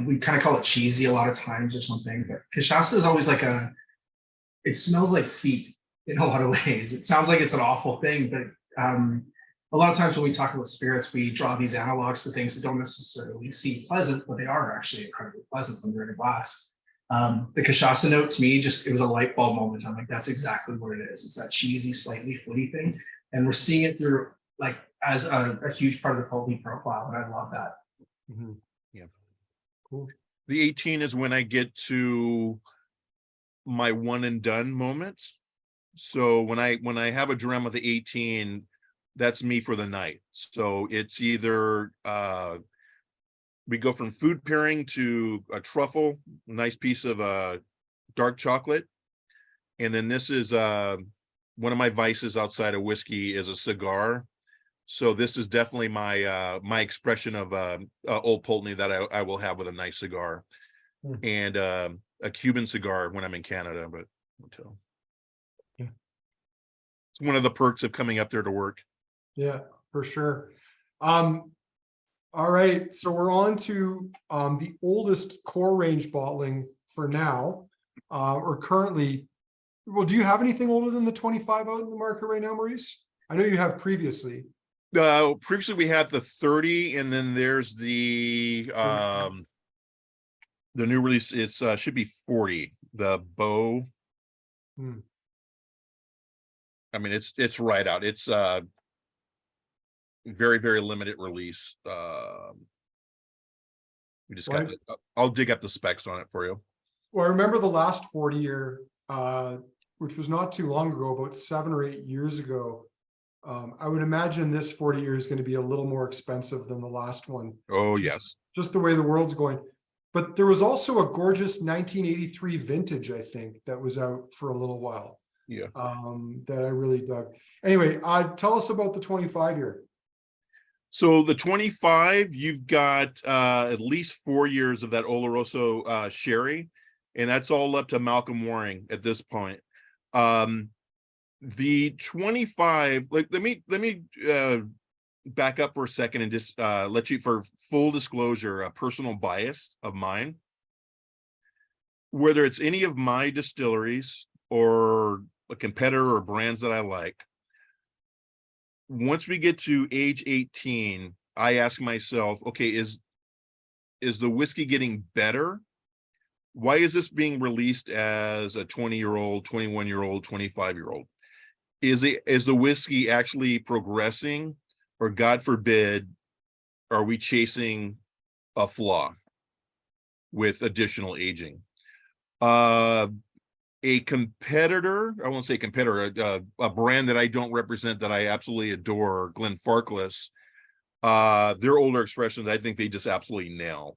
We kind of call it cheesy a lot of times or something, but cachaça is always like it smells like feet in a lot of ways. It sounds like it's an awful thing, but a lot of times when we talk about spirits, we draw these analogs to things that don't necessarily seem pleasant, but they are actually incredibly pleasant when they're in a glass. The cachaça note to me, it was a light bulb moment. I'm like, that's exactly what it is. It's that cheesy, slightly footy thing. And we're seeing it through like as a huge part of the Pulteney profile. And I love that. Yeah. Cool. The 18 is when I get to my one and done moments. So when I have a dram of the 18, that's me for the night. So it's either we go from food pairing to a truffle, nice piece of dark chocolate, and then this is one of my vices outside of whiskey is a cigar. So this is definitely my expression of Old Pulteney that I will have with a nice cigar, and a Cuban cigar when I'm in Canada. But until it's one of the perks of coming up there to work. Yeah, for sure. All right, so we're on to the oldest core range bottling for now, or currently. Well, do you have anything older than the 25 out in the market right now, Maurice? I know you have previously. Previously we had the 30, and then there's the new release. It's should be 40. The bow. I mean, it's right out. It's very, very limited release. We just got I'll dig up the specs on it for you. Well, I remember the last 40 year, which was not too long ago, about 7 or 8 years ago. I would imagine this 40 year is going to be a little more expensive than the last one. Oh, yes. Just the way the world's going. But there was also a gorgeous 1983 vintage, I think, that was out for a little while. Yeah. that I really dug. Anyway, tell us about the 25 year. So the 25, you've got at least 4 years of that Oloroso sherry, and that's all up to Malcolm Waring at this point. The 25, like let me back up for a second and just let you, for full disclosure, a personal bias of mine. Whether it's any of my distilleries or a competitor or brands that I like, once we get to age 18, I ask myself, okay, is the whiskey getting better? Why is this being released as a 20-year-old, 21-year-old, 25-year-old? Is the whiskey actually progressing, or God forbid, are we chasing a flaw with additional aging? A competitor, I won't say competitor, a brand that I don't represent that I absolutely adore, Glenfarclas, their older expressions, I think they just absolutely nail.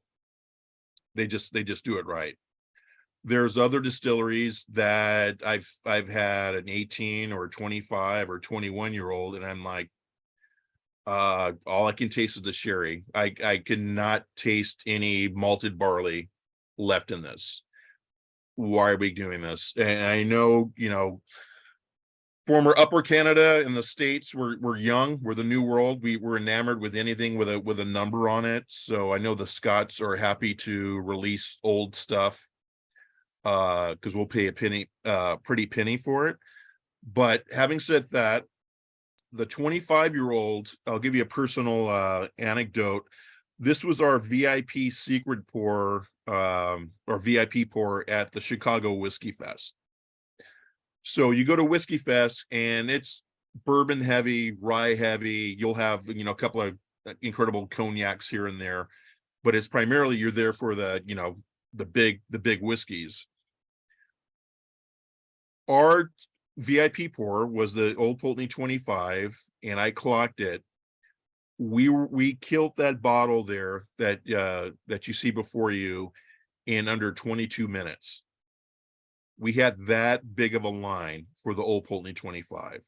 They just do it right. There's other distilleries that I've had an 18 or 25 or 21-year-old, and I'm like, all I can taste is the sherry. I cannot taste any malted barley left in this. Why are we doing this? And I know, former Upper Canada and the States, we're young, we're the new world. We're enamored with anything with a number on it. So I know the Scots are happy to release old stuff, because we'll pay a pretty penny for it. But having said that, the 25-year-old, I'll give you a personal anecdote. This was our VIP secret pour, or VIP pour at the Chicago Whiskey Fest. So you go to Whiskey Fest and it's bourbon heavy, rye heavy. You'll have, a couple of incredible cognacs here and there, but it's primarily you're there for the big whiskeys. Our VIP pour was the Old Pulteney 25, and I clocked it. We killed that bottle there that you see before you in under 22 minutes. We had that big of a line for the Old Pulteney 25.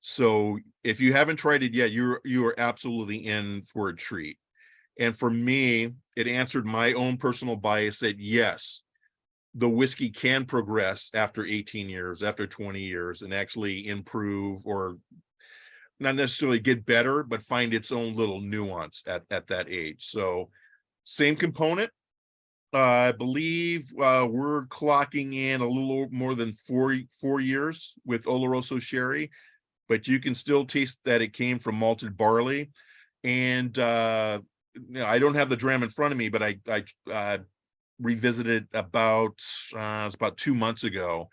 So if you haven't tried it yet, you are absolutely in for a treat. And for me, it answered my own personal bias that yes, the whiskey can progress after 18 years, after 20 years, and actually improve, or not necessarily get better, but find its own little nuance at that age. So same component. I believe we're clocking in a little more than four years with Oloroso sherry, but you can still taste that it came from malted barley. And I don't have the dram in front of me, but I revisited it's about 2 months ago,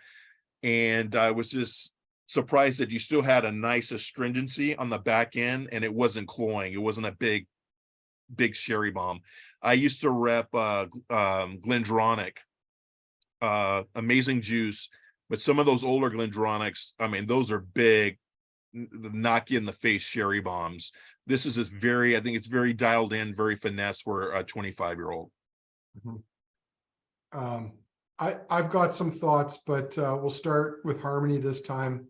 and I was just surprised that you still had a nice astringency on the back end, and it wasn't cloying. It wasn't a big sherry bomb. I used to rep Glendronach, amazing juice, but some of those older Glendronachs, I mean, those are big, knock you in the face sherry bombs. This is I think it's very dialed in, very finesse for a 25-year-old. I've got some thoughts, but we'll start with Harmony this time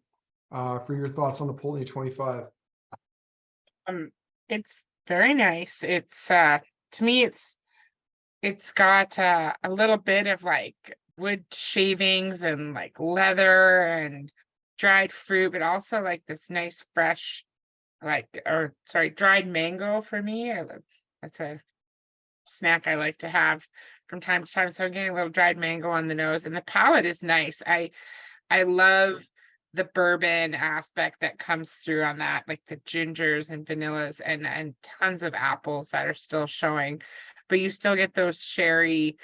for your thoughts on the Pulteney 25. It's very nice. It's to me, it's got a little bit of like wood shavings and like leather and dried fruit, but also like this nice fresh, dried mango for me. That's a snack I like to have from time to time. So I'm getting a little dried mango on the nose, and the palate is nice. I love the bourbon aspect that comes through on that, like the gingers and vanillas and tons of apples that are still showing, but you still get those sherry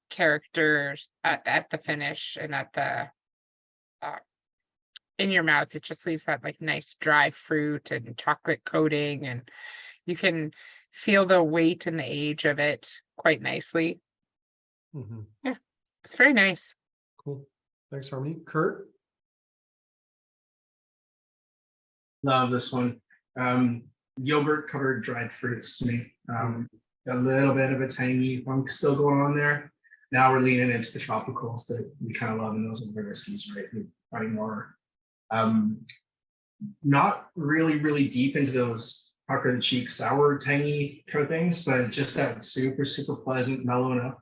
characters at the finish and at the in your mouth. It just leaves that like nice dry fruit and chocolate coating, and you can feel the weight and the age of it quite nicely. Yeah, it's very nice. Cool. Thanks, Harmony. Kurt? Love this one. Yogurt covered dried fruits to me. A little bit of a tangy funk still going on there. now we're leaning into the tropicals that we kind of love in those older whiskeys, right? We're finding more, not really deep into those pucker the cheek sour tangy kind of things, but just that super pleasant mellow enough.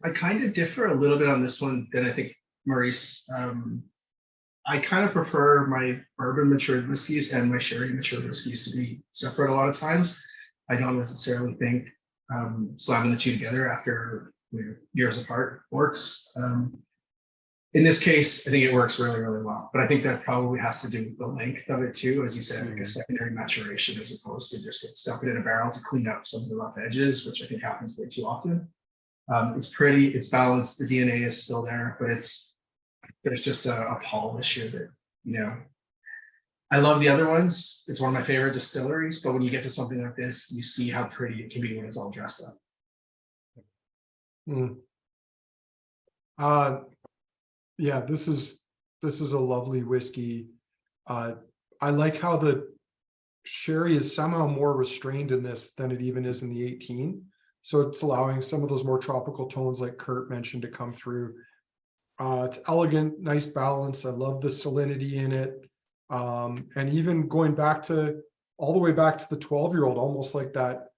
I kind of differ a little bit on this one than I think Maurice. I kind of prefer my bourbon matured whiskeys and my sherry matured whiskeys to be separate a lot of times. I don't necessarily think slamming the two together after years apart works. In this case, I think it works really well, but I think that probably has to do with the length of it too, as you said, like a secondary maturation as opposed to just stuff it in a barrel to clean up some of the rough edges, which I think happens way too often. It's pretty, it's balanced, the DNA is still there, but there's just a polish here that, you know, I love the other ones. It's one of my favorite distilleries, but when you get to something like this, you see how pretty it can be when it's all dressed up. Yeah, this is a lovely whiskey. I like how the sherry is somehow more restrained in this than it even is in the 18. So it's allowing some of those more tropical tones like Kurt mentioned to come through. It's elegant, nice balance. I love the salinity in it. And even going back to all the way back to the 12-year-old, almost like that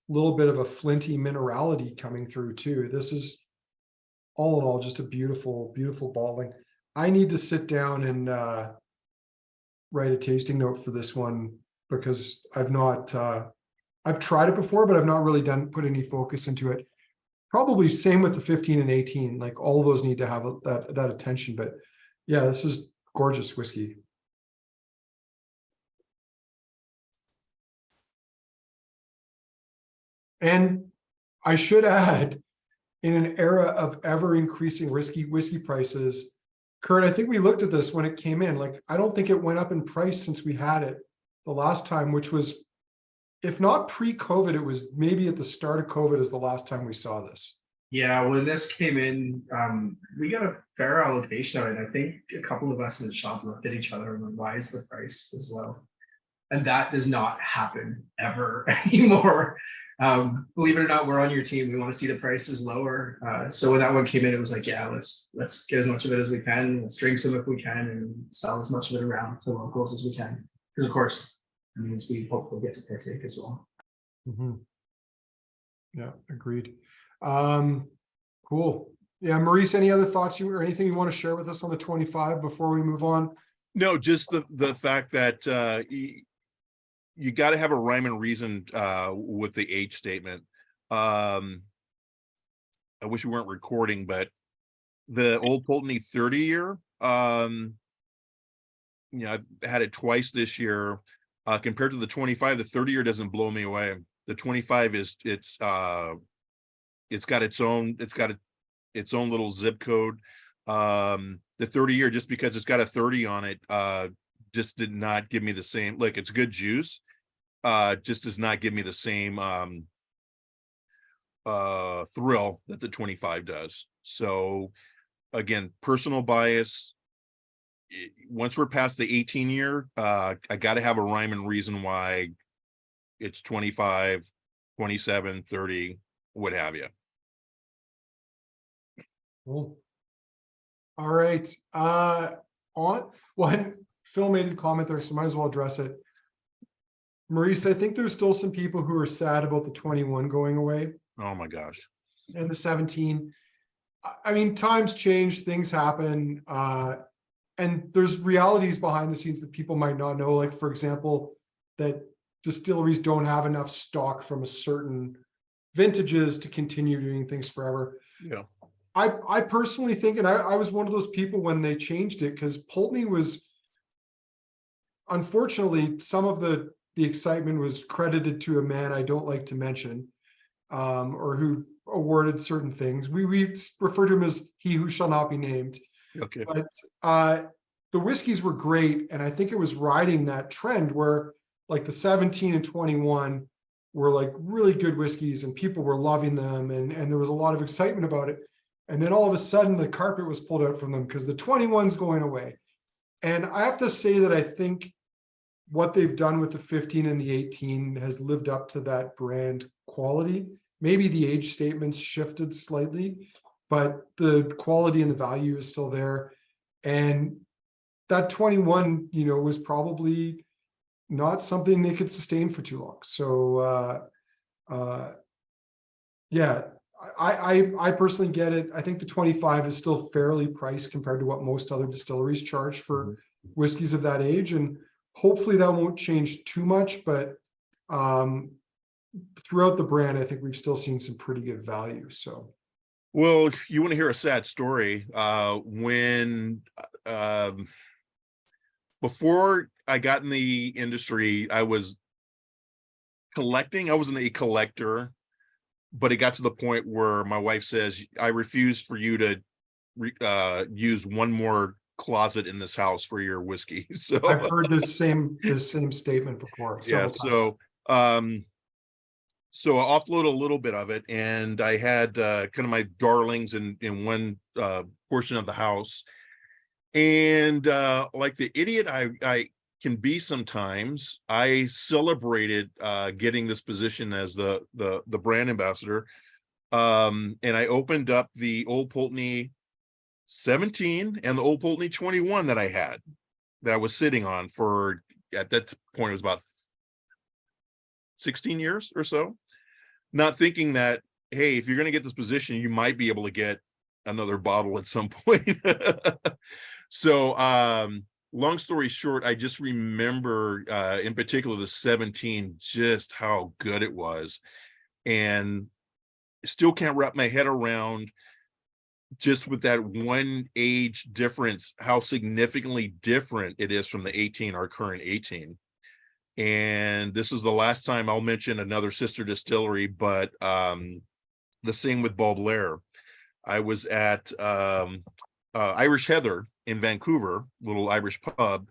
little bit of a flinty minerality coming through too. This is all in all just a beautiful bottling. I need to sit down and write a tasting note for this one because I've tried it before, but I've not really put any focus into it. Probably same with the 15 and 18, like all of those need to have that attention. But yeah, this is gorgeous whiskey. And I should add, in an era of ever increasing whiskey prices, Kurt, I think we looked at this when it came in. Like, I don't think it went up in price since we had it the last time, which was, if not pre-COVID, it was maybe at the start of COVID is the last time we saw this. Yeah, when this came in, we got a fair allocation of it. I think a couple of us in the shop looked at each other and went, why is the price as low? And that does not happen ever anymore. Believe it or not, we're on your team. We want to see the prices lower. So when that one came in, it was like, yeah, let's get as much of it as we can. Let's drink some if we can and sell as much of it around to locals as we can. Because of course, it means we hope we'll get to partake as well. Yeah, agreed. Cool. Yeah, Maurice, any other thoughts or anything you want to share with us on the 25 before we move on? No, just the fact that you got to have a rhyme and reason with the age statement. I wish we weren't recording, but the Old Pulteney 30 year, I've had it twice this year. Compared to the 25, the 30 year doesn't blow me away. The 25 it's got its own little zip code. The 30 year, just because it's got a 30 on it, just did not give me the same, like, it's good juice, just does not give me the same thrill that the 25 does. So again, personal bias. Once we're past the 18 year, I got to have a rhyme and reason why it's 25, 27, 30, what have you. Cool. All right. Phil made a comment there, so might as well address it. Maurice, I think there's still some people who are sad about the 21 going away. Oh my gosh. And the 17. I mean, times change, things happen. And there's realities behind the scenes that people might not know. Like, for example, that distilleries don't have enough stock from a certain vintages to continue doing things forever. Yeah. I personally think, and I was one of those people when they changed it, because Pulteney was, unfortunately, some of the excitement was credited to a man I don't like to mention, or who awarded certain things. We refer to him as he who shall not be named. Okay. But the whiskeys were great, and I think it was riding that trend where, like, the 17 and 21 were like really good whiskeys, and people were loving them, and there was a lot of excitement about it. And then all of a sudden, the carpet was pulled out from them because the 21's going away. And I have to say that I think what they've done with the 15 and the 18 has lived up to that brand quality. Maybe the age statements shifted slightly, but the quality and the value is still there. And that 21, was probably not something they could sustain for too long. So, yeah, I personally get it. I think the 25 is still fairly priced compared to what most other distilleries charge for whiskeys of that age. And hopefully that won't change too much, but throughout the brand, I think we've still seen some pretty good value. So, Well, you want to hear a sad story? When before I got in the industry, I was collecting. I wasn't a collector, but it got to the point where my wife says, I refuse for you to use one more closet in this house for your whiskey. So I've heard this same statement before. yeah, Several times. so I offloaded a little bit of it, and I had kind of my darlings in one portion of the house. And like the idiot I can be sometimes, I celebrated getting this position as the brand ambassador. And I opened up the Old Pulteney 17 and the Old Pulteney 21 that I was sitting on for, at that point, it was about 16 years or so, not thinking that, hey, if you're going to get this position, you might be able to get another bottle at some point. So long story short, I just remember in particular the 17, just how good it was, and still can't wrap my head around, just with that one age difference, how significantly different it is from the 18, our current 18. And this is the last time I'll mention another sister distillery, but the same with Baudelaire. I was at Irish Heather in Vancouver, little Irish pub,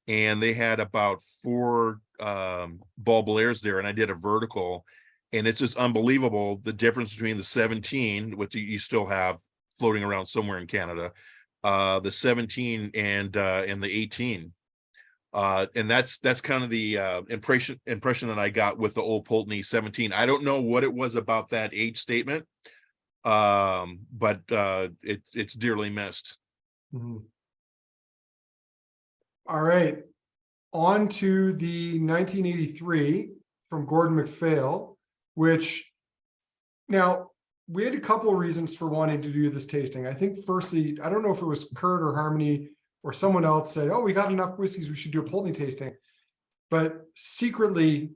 and they had about 4 Baudelaires there, and I did a vertical, and it's just unbelievable the difference between the 17, which you still have floating around somewhere in Canada, the 17 and the 18. And that's kind of the impression that I got with the Old Pulteney 17. I don't know what it was about that age statement, but it's dearly missed. Mhm. All right, on to the 1983 from Gordon MacPhail, which now we had a couple of reasons for wanting to do this tasting. I think firstly, I don't know if it was Kurt or Harmony or someone else said, oh, we got enough whiskeys, we should do a Pulteney tasting. But secretly,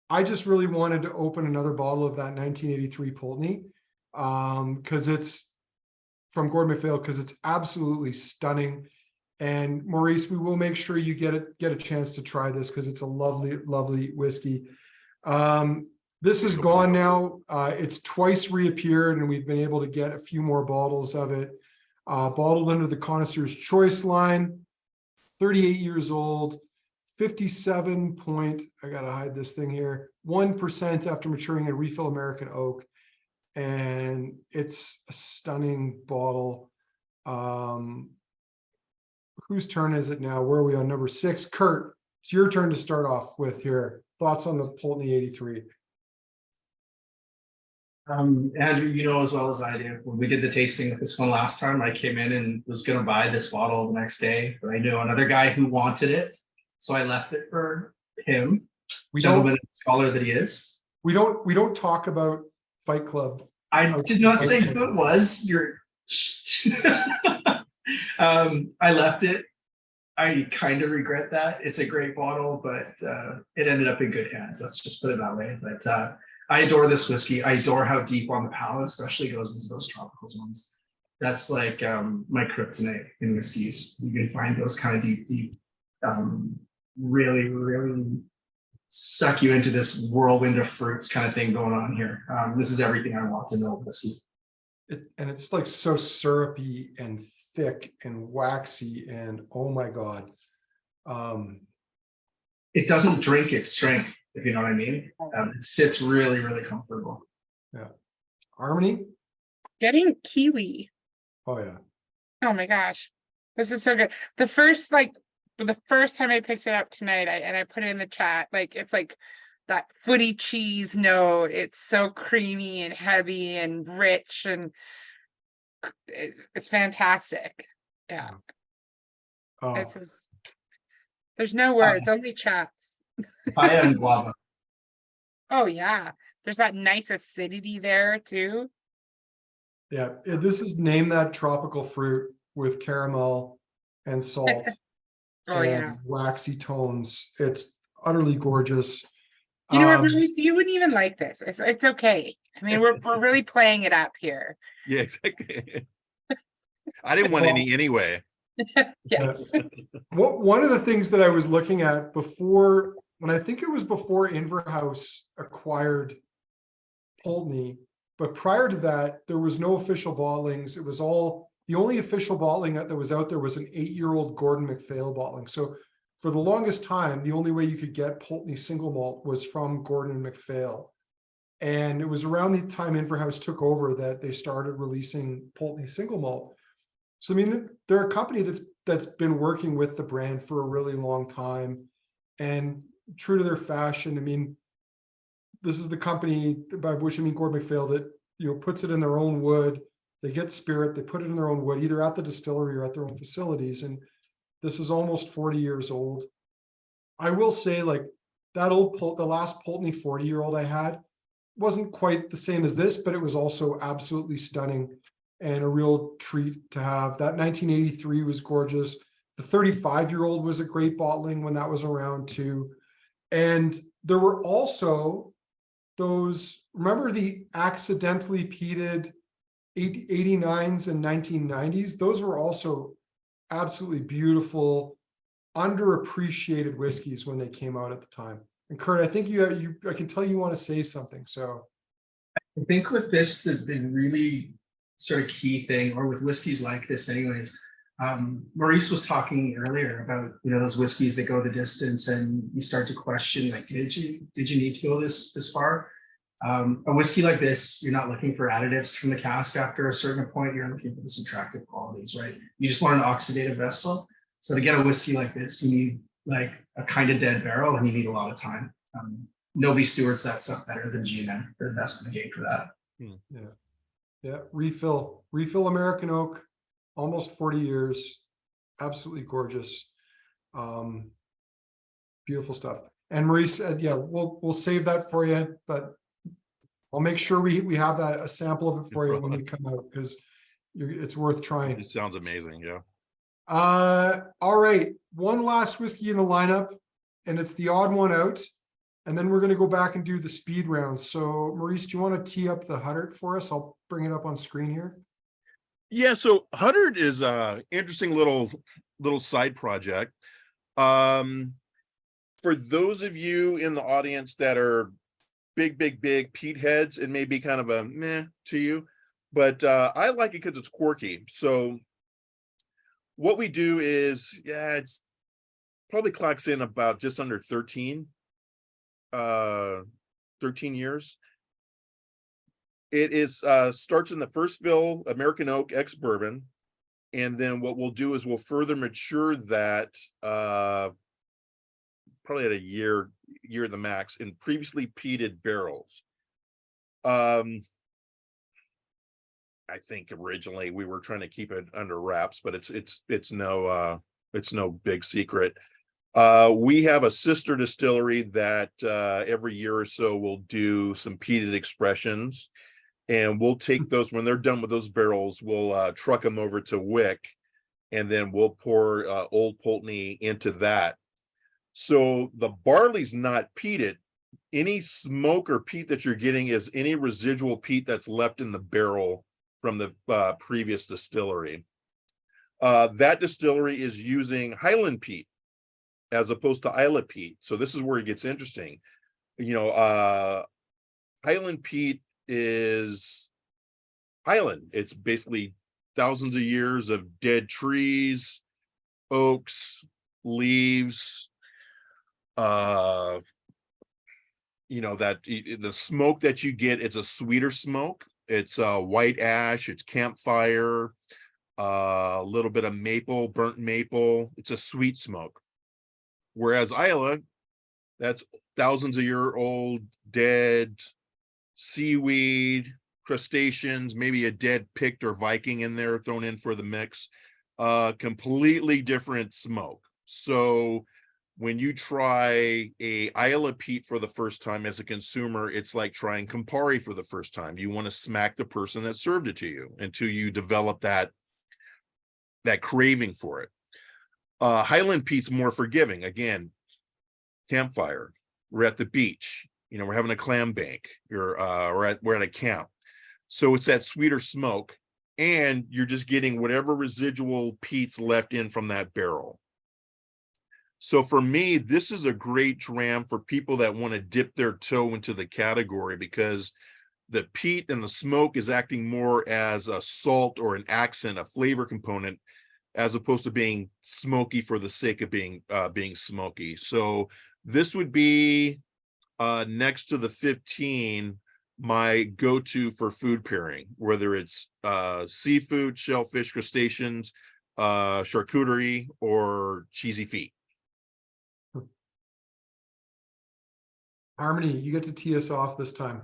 I just really wanted to open another bottle of that 1983 Pulteney, because it's from Gordon MacPhail, because it's absolutely stunning. And Maurice, we will make sure you get a chance to try this, because it's a lovely, lovely whiskey. This is gone now. It's twice reappeared, and we've been able to get a few more bottles of it. Bottled under the Connoisseur's Choice line, 38 years old, 57 point, I gotta hide this thing here, 1% after maturing in refill American oak. And it's a stunning bottle. Whose turn is it now? Where are we on number 6? Kurt, it's your turn to start off with here. Thoughts on the Pulteney 83? Andrew, you know as well as I do, when we did the tasting with this one last time, I came in and was going to buy this bottle the next day, but I knew another guy who wanted it, so I left it for him. Gentleman scholar that he is. We don't talk about Fight Club. I did not say who it was. You're. I left it. I kind of regret that. It's a great bottle, but it ended up in good hands. Let's just put it that way. But I adore this whiskey. I adore how deep on the palate, especially goes into those tropical zones. That's like my kryptonite in whiskeys. You can find those kind of deep, really, really suck you into this whirlwind of fruits kind of thing going on here. This is everything I want to know whiskey. And it's like so syrupy and thick and waxy, and oh my God. It doesn't drink its strength, if you know what I mean. It sits really, really comfortable. Yeah. Harmony? Getting kiwi. Oh yeah. Oh my gosh. This is so good. The first time I picked it up tonight, I put it in the chat, like it's like that footy cheese note. It's so creamy and heavy and rich, and it's fantastic. Yeah, Oh, it's just, there's no words, only chats. Papaya and guava. Oh yeah, there's that nice acidity there too. yeah. This is name that tropical fruit with caramel and salt Oh yeah. and waxy tones. It's utterly gorgeous. You know what, Um, Maurice, you wouldn't even like this. It's okay. I mean, we're really playing it up here. Yeah, exactly. I didn't want Well- any anyway. Yeah. One of the things that I was looking at before, when I think it was before Inverhouse acquired Pulteney, but prior to that, there was no official bottlings. It was all, the only official bottling that was out there was an 8-year-old Gordon MacPhail bottling. So for the longest time, the only way you could get Pulteney single malt was from Gordon and MacPhail. And it was around the time Inverhouse took over that they started releasing Pulteney single malt. So I mean, they're a company that's been working with the brand for a really long time, and true to their fashion. I mean, this is the company, by which I mean Gordon MacPhail, that puts it in their own wood. They get spirit, they put it in their own wood, either at the distillery or at their own facilities. And this is almost 40 years old. I will say, like, that the last Pulteney 40-year-old I had wasn't quite the same as this, but it was also absolutely stunning and a real treat to have. That 1983 was gorgeous. The 35-year-old was a great bottling when that was around too. And there were also those, remember the accidentally peated 89s and 1990s? Those were also absolutely beautiful, underappreciated whiskeys when they came out at the time. And Kurt, I think I can tell you want to say something. So I think with this, the really sort of key thing, or with whiskeys like this anyways, Maurice was talking earlier about, those whiskeys that go the distance, and you start to question, like, did you need to go this far? A whiskey like this, you're not looking for additives from the cask after a certain point. You're looking for the subtractive qualities, right? You just want an oxidative vessel. So to get a whiskey like this, you need like a kind of dead barrel, and you need a lot of time. Nobody stewards that stuff better than G&M. They're the best in the game for that. Yeah, refill American oak, almost 40 years, absolutely gorgeous. Beautiful stuff. And Maurice, yeah, we'll save that for you, but I'll make sure we have a sample of it for you when we come out, because it's worth trying. It sounds amazing. Yeah. All right, one last whiskey in the lineup, and it's the odd one out, and then we're going to go back and do the speed rounds. So Maurice, do you want to tee up the Huddart for us? I'll bring it up on screen here. Yeah, so Huddart is a interesting little side project. For those of you in the audience that are big peat heads, it may be kind of a meh to you, but I like it because it's quirky. So what we do is, it's probably clocks in about just under 13 years. It is starts in the first fill American oak ex bourbon, and then what we'll do is we'll further mature that probably at a year at the max in previously peated barrels. I think originally we were trying to keep it under wraps, but it's no big secret. We have a sister distillery that every year or so will do some peated expressions, and we'll take those when they're done with those barrels. We'll truck them over to Wick, and then we'll pour Old Pulteney into that. So the barley's not peated. Any smoke or peat that you're getting is any residual peat that's left in the barrel from the previous distillery. That distillery is using Highland peat as opposed to Isla peat. So this is where it gets interesting. Highland peat is Highland. It's basically thousands of years of dead trees, oaks, leaves, that the smoke that you get, it's a sweeter smoke. It's white ash, it's campfire, a little bit of maple, burnt maple. It's a sweet smoke. Whereas Isla, that's thousands of year old dead seaweed, crustaceans, maybe a dead Pict or Viking in there thrown in for the mix. Completely different smoke. So when you try a Isle of Peat for the first time as a consumer, it's like trying Campari for the first time. You want to smack the person that served it to you until you develop that craving for it. Highland Peat's more forgiving. Again, campfire. We're at the beach. You know, we're having a clam bake. We're at a camp. So it's that sweeter smoke, and you're just getting whatever residual peat's left in from that barrel. So for me, this is a great dram for people that want to dip their toe into the category, because the peat and the smoke is acting more as a salt or an accent, a flavor component, as opposed to being smoky for the sake of being smoky. So this would be next to the 15, my go-to for food pairing, whether it's seafood, shellfish, crustaceans, charcuterie, or cheesy feet. Harmony, you get to tee us off this time.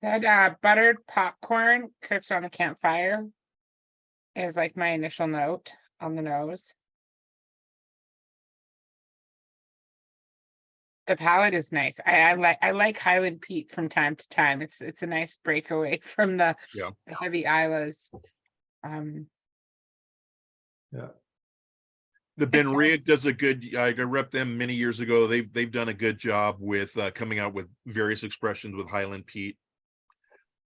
That buttered popcorn cooked on a campfire is like my initial note on the nose. The palate is nice. I like Highland Peat from time to time. It's a nice breakaway from the heavy Islas. Yeah. The Ben Riach does a good. I rep them many years ago. They've done a good job with coming out with various expressions with Highland Peat.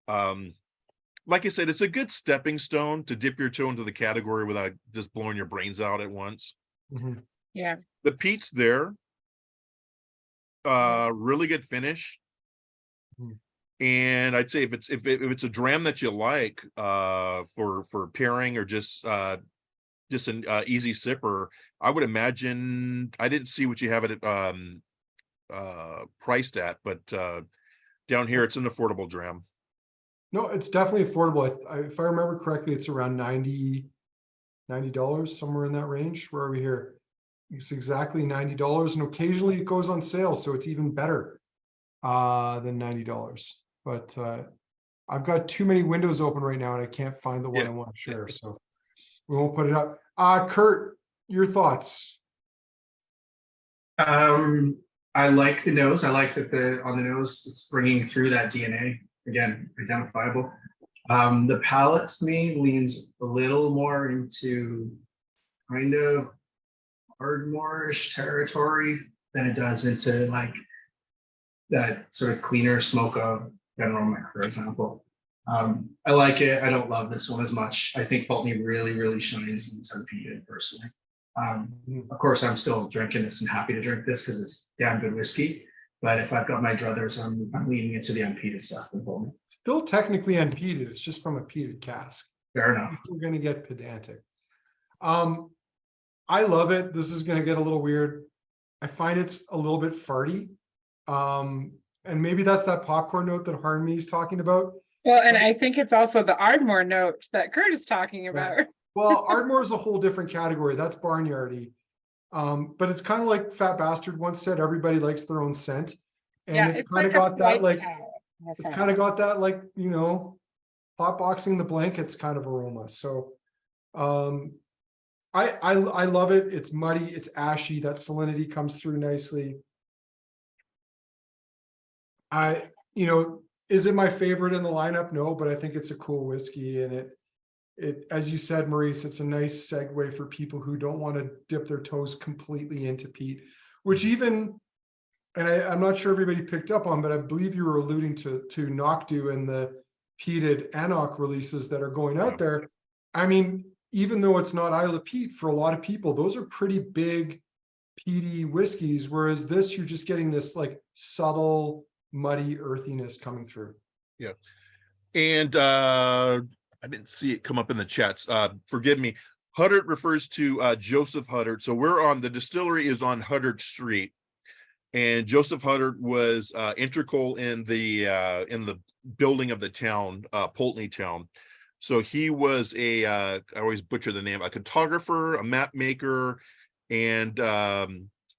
Like I said, it's a good stepping stone to dip your toe into the category without just blowing your brains out at once. Mm-hmm. Yeah, the peat's there. Really good finish. And I'd say if it's a dram that you like for pairing or just an easy sipper, I would imagine. I didn't see what you have it priced at, but down here it's an affordable dram. No, it's definitely affordable. If I remember correctly, it's around $90, somewhere in that range. Where are we here? It's exactly $90, and occasionally it goes on sale, so it's even better than $90. But I've got too many windows open right now, and I can't find the one I want to share, so we won't put it up. Kurt, your thoughts? I like the nose. I like that on the nose it's bringing through that DNA, again, identifiable. The palate to me leans a little more into kind of Ardmore-ish territory than it does into like that sort of cleaner smoke of General Mac, for example. I like it. I don't love this one as much. I think Pulteney really shines when it's unpeated, personally. Of course, I'm still drinking this and happy to drink this because it's damn good whiskey. But if I've got my druthers, I'm leaning into the unpeated stuff in Pulteney. Still technically unpeated. It's just from a peated cask. Fair enough. We're going to get pedantic. I love it. This is going to get a little weird. I find it's a little bit farty. And maybe that's that popcorn note that Harmony's talking about. Well, and I think it's also the Ardmore note that Kurt is talking about. Well, Ardmore is a whole different category. That's barnyardy. But it's kind of like Fat Bastard once said, everybody likes their own scent. And it's kind of got that like, it's kind of got that like, you know, hotboxing the blankets kind of aroma. So I love it. It's muddy, it's ashy, that salinity comes through nicely. Is it my favorite in the lineup? No, but I think it's a cool whiskey, and it, as you said, Maurice, it's a nice segue for people who don't want to dip their toes completely into peat, which even, and I'm not sure everybody picked up on, but I believe you were alluding to Noctu and the peated Anok releases that are going out there. I mean, even though it's not Isle of Peat, for a lot of people, those are pretty big peaty whiskeys, whereas this, you're just getting this like subtle, muddy earthiness coming through. Yeah. And I didn't see it come up in the chats. Forgive me. Huddart refers to Joseph Huddart. So the distillery is on Huddart Street. And Joseph Huddart was integral in the building of the town, Pulteney town. So he was I always butcher the name, a cartographer, a map maker, and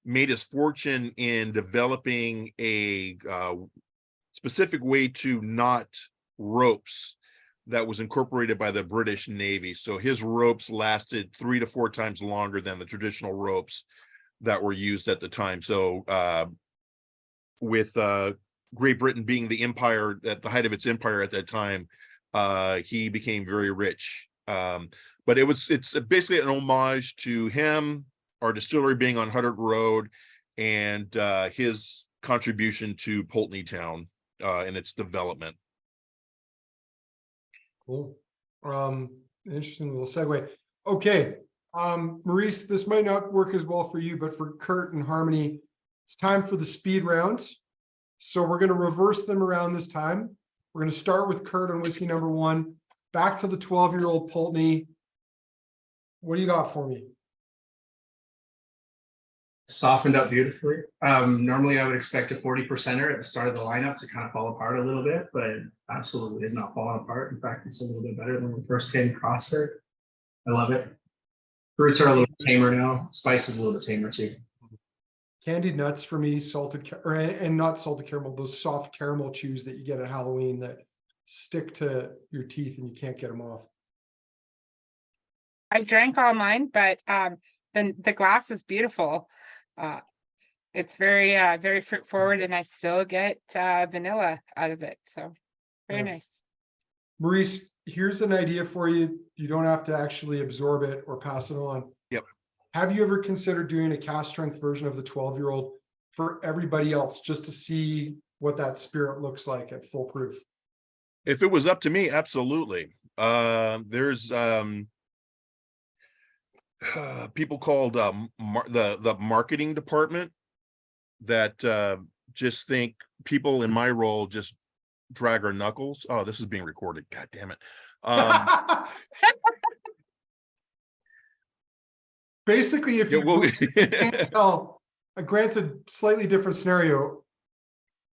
made his fortune in developing a specific way to knot ropes that was incorporated by the British Navy. So his ropes lasted 3 to 4 times longer than the traditional ropes that were used at the time. So with Great Britain being the empire at the height of its empire at that time, he became very rich. But it's basically an homage to him, our distillery being on Huddart Road, and his contribution to Pulteney Town and its development. Cool. Interesting little segue. Okay. Maurice, this might not work as well for you, but for Kurt and Harmony, it's time for the speed rounds. So we're going to reverse them around this time. We're going to start with Kurt on whiskey number 1, back to the 12-year-old Pulteney. What do you got for me? Softened up beautifully. Normally I would expect a 40%er at the start of the lineup to kind of fall apart a little bit, but it absolutely is not falling apart. In fact, it's a little bit better than when we first came across it. I love it. Fruits are a little tamer now. Spice is a little bit tamer too. Candied nuts for me, and not salted caramel, those soft caramel chews that you get at Halloween that stick to your teeth and you can't get them off. I drank all mine, but the glass is beautiful. It's very very fruit forward, and I still get vanilla out of it. So very nice. Maurice, here's an idea for you. You don't have to actually absorb it or pass it on. Yep. Have you ever considered doing a cast strength version of the 12-year-old for everybody else, just to see what that spirit looks like at full proof? If it was up to me, absolutely. There's people called the marketing department that just think people in my role just drag our knuckles. Oh, this is being recorded. God damn it. Basically, if you can't tell, granted, slightly different scenario,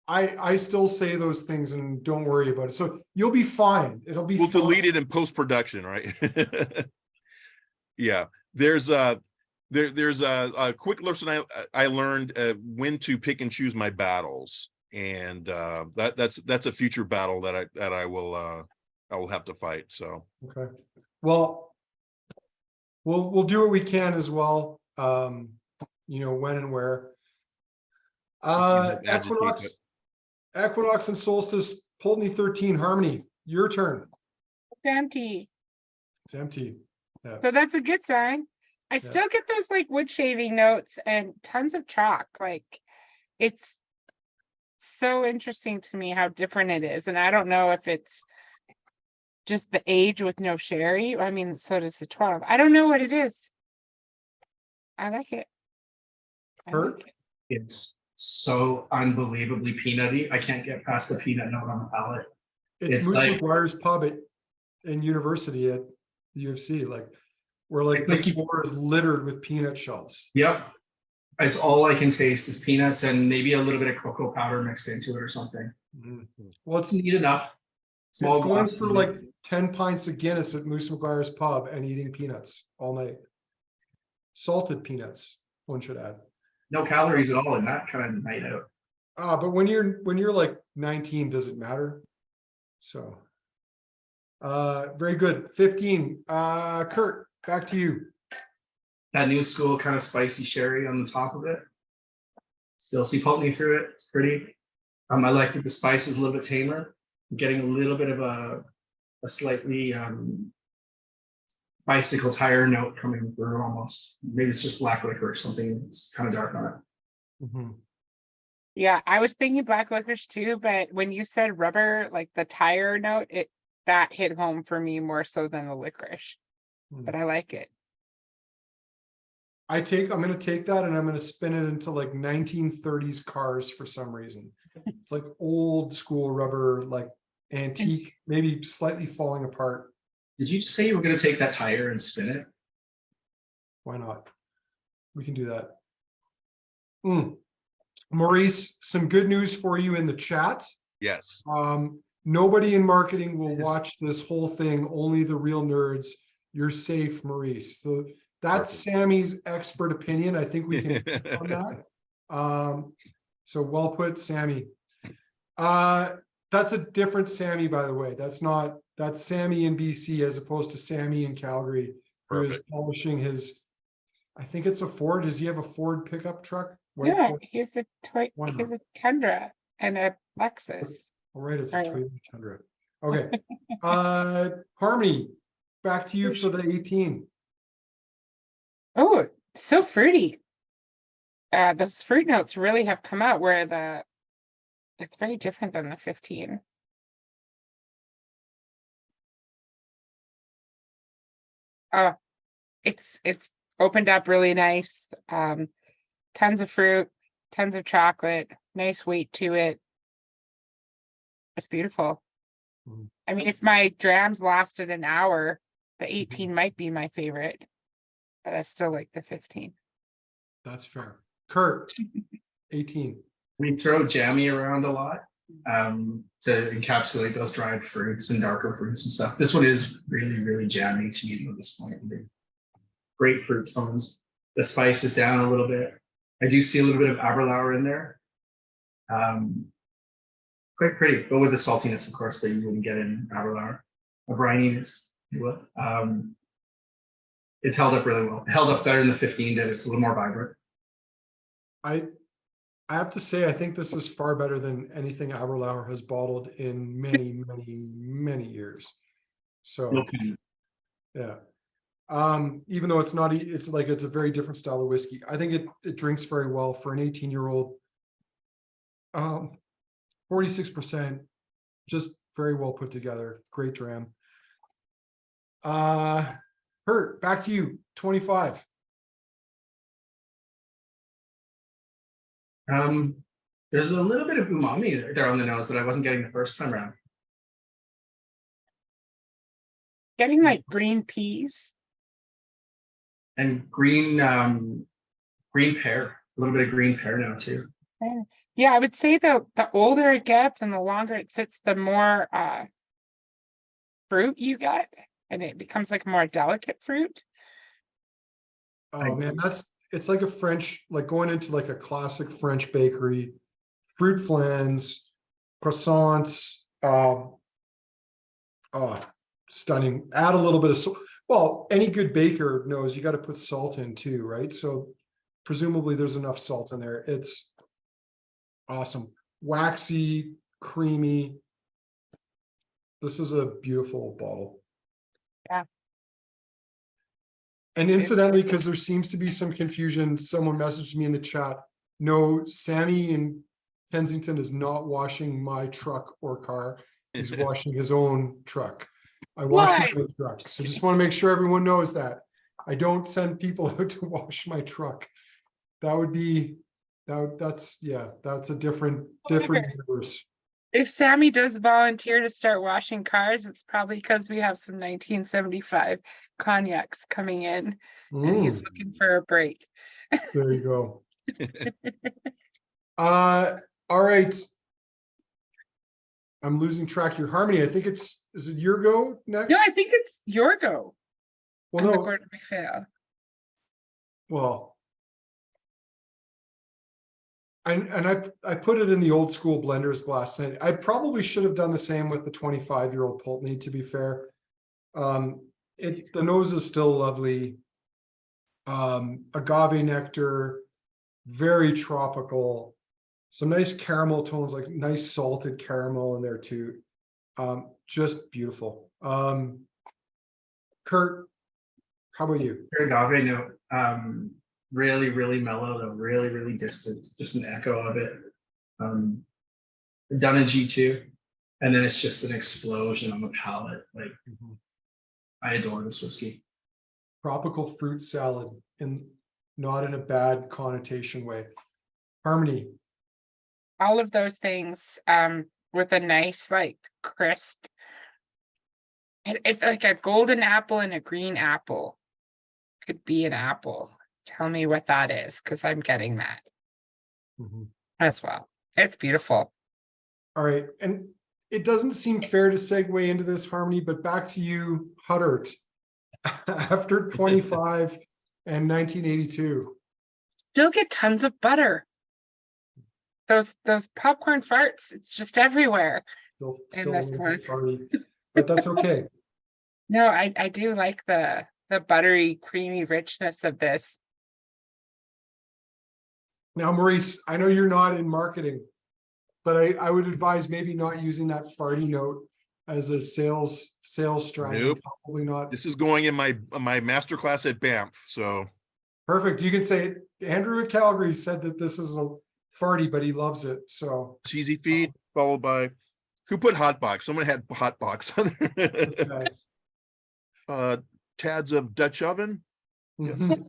I still say those things and don't worry about it. So you'll be fine. It'll be we'll fine. delete it in post-production, right? Yeah. There's a quick lesson I learned when to pick and choose my battles, and that's a future battle that I will have to fight. So okay, well, we'll do what we can as well. You know, when and where. Equinox and Solstice, Pulteney 13 Harmony. Your turn. It's empty. It's empty. Yeah. So that's a good sign. I still get those like wood shaving notes and tons of chalk. Like, it's so interesting to me how different it is. And I don't know if it's just the age with no sherry. I mean, so does the 12. I don't know what it is. I like it. It's so unbelievably peanutty. I can't get past the peanut note on the palate. It's Moose McGuire's pub in University at the U of C, like where like the floor is littered with peanut shells. Yep. It's all I can taste is peanuts and maybe a little bit of cocoa powder mixed into it or something. Mm-hmm. Well, it's neat enough. It's going for like 10 pints of Guinness at Moose McGuire's pub and eating peanuts all night. Salted peanuts, one should add. No calories at all in that kind of night out. But when you're like 19, does it matter? So very good. 15. Kurt, back to you. That new school kind of spicy sherry on the top of it. Still see Pulteney through it. It's pretty. I like that the spice is a little bit tamer. I'm getting a little bit of a slightly bicycle tire note coming through almost. Maybe it's just black liquor or something. It's kind of dark on it. Mm-hmm. Yeah, I was thinking black licorice too, but when you said rubber, like the tire note, that hit home for me more so than the licorice. But I like it. I'm going to take that and I'm going to spin it into like 1930s cars for some reason. It's like old school rubber, like antique, maybe slightly falling apart. Did you just say you were going to take that tire and spin it? Why not? We can do that. Maurice, some good news for you in the chat. yes. Nobody in marketing will watch this whole thing, only the real nerds. You're safe, Maurice. That's Perfect. Sammy's expert opinion. I think we can on that. So well put, Sammy. That's a different Sammy, by the way. That's Sammy in BC as opposed to Sammy in Calgary, who is Perfect. polishing his, I think it's a Ford. Does he have a Ford pickup truck? White Yeah, Ford? he's a Wonderful. he's a Tundra and a Lexus. All right, it's a Right. Toyota Tundra. Okay. Harmony, back to you for the 18. Oh, so fruity. Those fruit notes really have come out where it's very different than the 15. Oh, it's opened up really nice. Tons of fruit, tons of chocolate, nice weight to it. It's beautiful. Mhm. I mean, if my drams lasted an hour, the 18 might be my favorite, but I still like the 15. That's fair. Kurt, 18. We throw jammy around a lot to encapsulate those dried fruits and darker fruits and stuff. This one is really, really jammy to me at this point. Grapefruit tones. The spice is down a little bit. I do see a little bit of Aberlour in there. Quite pretty, but with the saltiness, of course, that you wouldn't get in Aberlour. A brininess, you will. It's held up really well. It held up better than the 15 did. It's a little more vibrant. I have to say, I think this is far better than anything Aberlour has bottled in many, many, many years. So, Okay. yeah. Even though it's not, it's like, it's a very different style of whiskey. I think it drinks very well for an 18-year-old. 46%, just very well put together. Great dram. Kurt, back to you, 25. There's a little bit of umami there on the nose that I wasn't getting the first time around. Getting like green peas. And green pear, a little bit of green pear now too. Yeah, I would say the older it gets and the longer it sits, the more fruit you get, and it becomes like a more delicate fruit. Oh man, it's like a French, like going into like a classic French bakery, fruit flans, croissants. Stunning. Add a little bit of salt. Well, any good baker knows you got to put salt in too, right? So presumably there's enough salt in there. It's awesome. Waxy, creamy. This is a beautiful bottle. Yeah. And incidentally, because there seems to be some confusion, someone messaged me in the chat. No, Sammy in Kensington is not washing my truck or car. He's washing his own truck. I wash my own truck. So just want to make sure everyone knows that. I don't send people out to wash my truck. That would be, that's a different universe. If Sammy does volunteer to start washing cars, it's probably because we have some 1975 cognacs coming in and he's looking for a break. There you go. All right. I'm losing track here. Harmony, I think is it your go next? No, I think it's your go. Well, I'm the no. Gordon MacPhail. Well, and I put it in the old school blender's glass. And I probably should have done the same with the 25-year-old Pulteney, to be fair. The nose is still lovely. Agave nectar, very tropical. Some nice caramel tones, like nice salted caramel in there too. Just beautiful. Kurt, how about you? Agave note, really, really mellow, though, really, really distant, just an echo of it. Done in G2, and then it's just an explosion on the palate. Like, I adore this whiskey. Tropical fruit salad, and not in a bad connotation way. Harmony. All of those things with a nice, like, crisp. It's like a golden apple and a green apple could be an apple. Tell me what that is, because I'm getting that as well. It's beautiful. All right. And it doesn't seem fair to segue into this, Harmony, but back to you, Huddart. After 25, and 1982. Still get tons of butter. Those popcorn farts, it's just everywhere. Still a this little one. bit farty, but that's okay. No, I do like the buttery, creamy richness of this. Now, Maurice, I know you're not in marketing, but I would advise maybe not using that farty note as a sales strategy. Nope. Probably not. This is going in my masterclass at Banff. So Perfect. You can say Andrew at Calgary said that this is a farty, but he loves it. So cheesy feed followed by who put hot box? Someone had hot box on there. okay. Tads of Dutch oven. Mhm.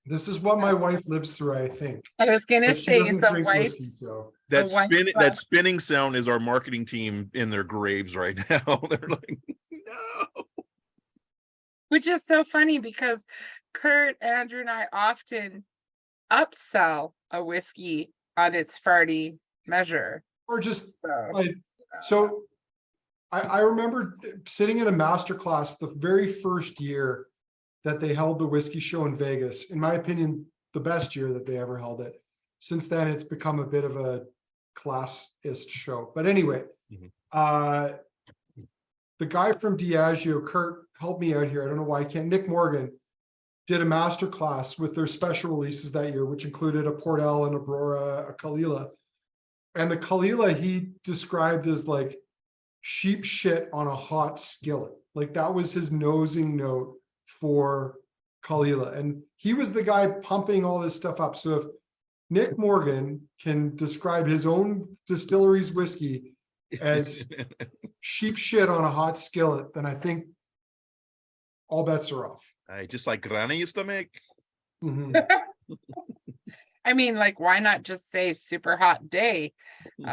This is what my wife lives through, I think. I was gonna But she say doesn't the drink whiskey, wife's so That The one that spinning sound is our marketing team in their graves right now. They're like, no. which is so funny because Kurt, Andrew, and I often upsell a whiskey on its farty measure. or just So like so. I remember sitting in a master class the very first year that they held the whiskey show in Vegas. In my opinion, the best year that they ever held it. Since then, it's become a bit of a classist show. But anyway, the guy from Diageo, Kurt, helped me out here. I don't know why I can't. Nick Morgan did a master class with their special releases that year, which included a Port-El, an Aurora, a Kalila. And the Kalila he described as like sheep shit on a hot skillet. Like that was his nosing note for Kalila. And he was the guy pumping all this stuff up. So if Nick Morgan can describe his own distillery's whiskey as sheep shit on a hot skillet, then I think all bets are off. I just like Granny used to make. Mhm. I mean, like, why not just say super hot day? You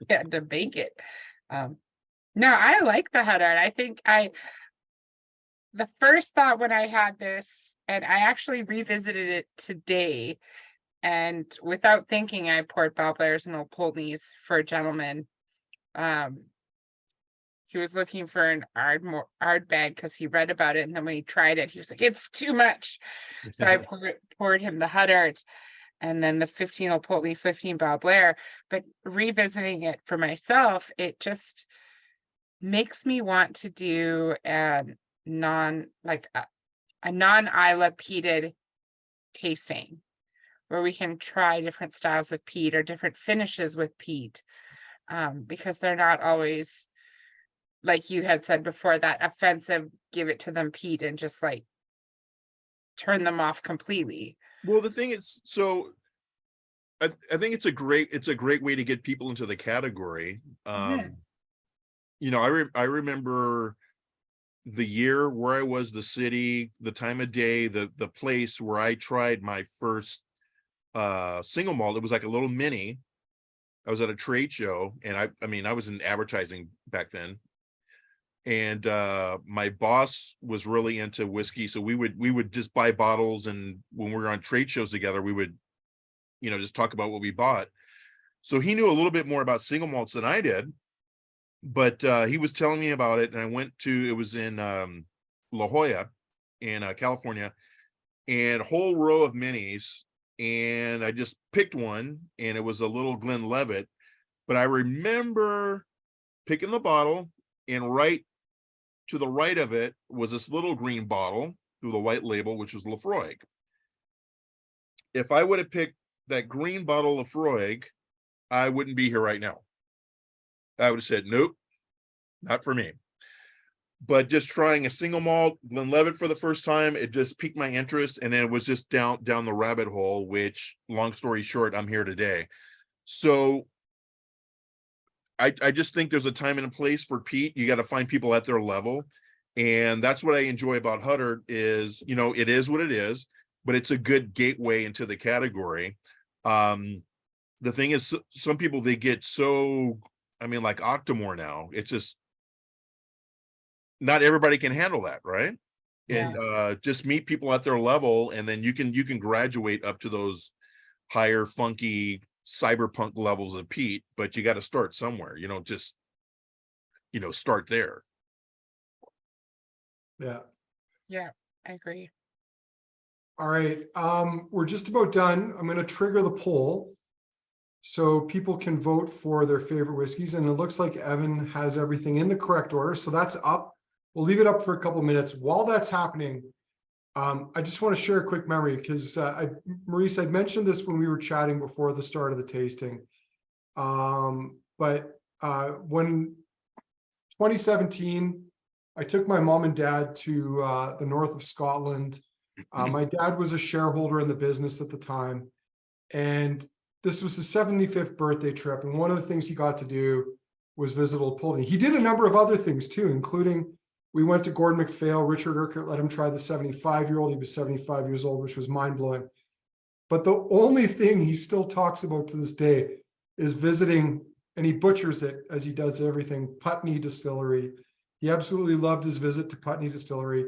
had to bake it. No, I like the Huddart. I think the first thought when I had this, and I actually revisited it today, and without thinking, I poured Balblairs and Old Pulteneys for a gentleman. He was looking for an ard bag because he read about it, and then when he tried it, he was like, "It's too much." So I poured him the Huddart, and then the 15 Old Pulteney, 15 Balblair. But revisiting it for myself, it just makes me want to do a non-Islay peated tasting where we can try different styles of peat or different finishes with peat, because they're not always, like you had said before, that offensive, give it to them peat and just like turn them off completely. Well, the thing is, so I think it's a great way to get people into the category. You know, I remember the year, where I was, the city, the time of day, the place where I tried my first single malt. It was like a little mini. I was at a trade show, and I mean I was in advertising back then, and my boss was really into whiskey, so we would just buy bottles, and when we were on trade shows together, we would, you know, just talk about what we bought. So he knew a little bit more about single malts than I did, but he was telling me about it, and I went to, it was in La Jolla in California, and a whole row of minis, and I just picked one, and it was a little Glenlivet. But I remember picking the bottle, and right to the right of it was this little green bottle with a white label, which was Lafroig. If I would have picked that green bottle of Lafroig, I wouldn't be here right now. I would have said, nope, not for me. But just trying a single malt Glenlivet for the first time, it just piqued my interest, and then it was just down the rabbit hole, which, long story short, I'm here today. So I just think there's a time and a place for peat. You got to find people at their level, and that's what I enjoy about Huddart is, you know, it is what it is, but it's a good gateway into the category. The thing is, some people, they get so, I mean, like Octomore now, it's just not everybody can handle that, right? Yeah. And just meet people at their level, and then you can graduate up to those higher funky cyberpunk levels of peat, but you got to start somewhere, you know, just, you know, start there. Yeah. Yeah. I agree. All right, we're just about done. I'm gonna trigger the poll. So people can vote for their favorite whiskeys, and it looks like Evan has everything in the correct order. So that's up. We'll leave it up for a couple minutes. While that's happening, I just want to share a quick memory because Maurice, I'd mentioned this when we were chatting before the start of the tasting. But when 2017, I took my mom and dad to the north of Scotland. My dad was a shareholder in the business at the time, and this was his 75th birthday trip. And one of the things he got to do was visit Old Pulteney. He did a number of other things too, including we went to Gordon MacPhail. Richard Urquhart let him try the 75-year-old. He was 75 years old, which was mind-blowing. But the only thing he still talks about to this day is visiting, and he butchers it as he does everything, Pulteney Distillery. He absolutely loved his visit to Pulteney Distillery.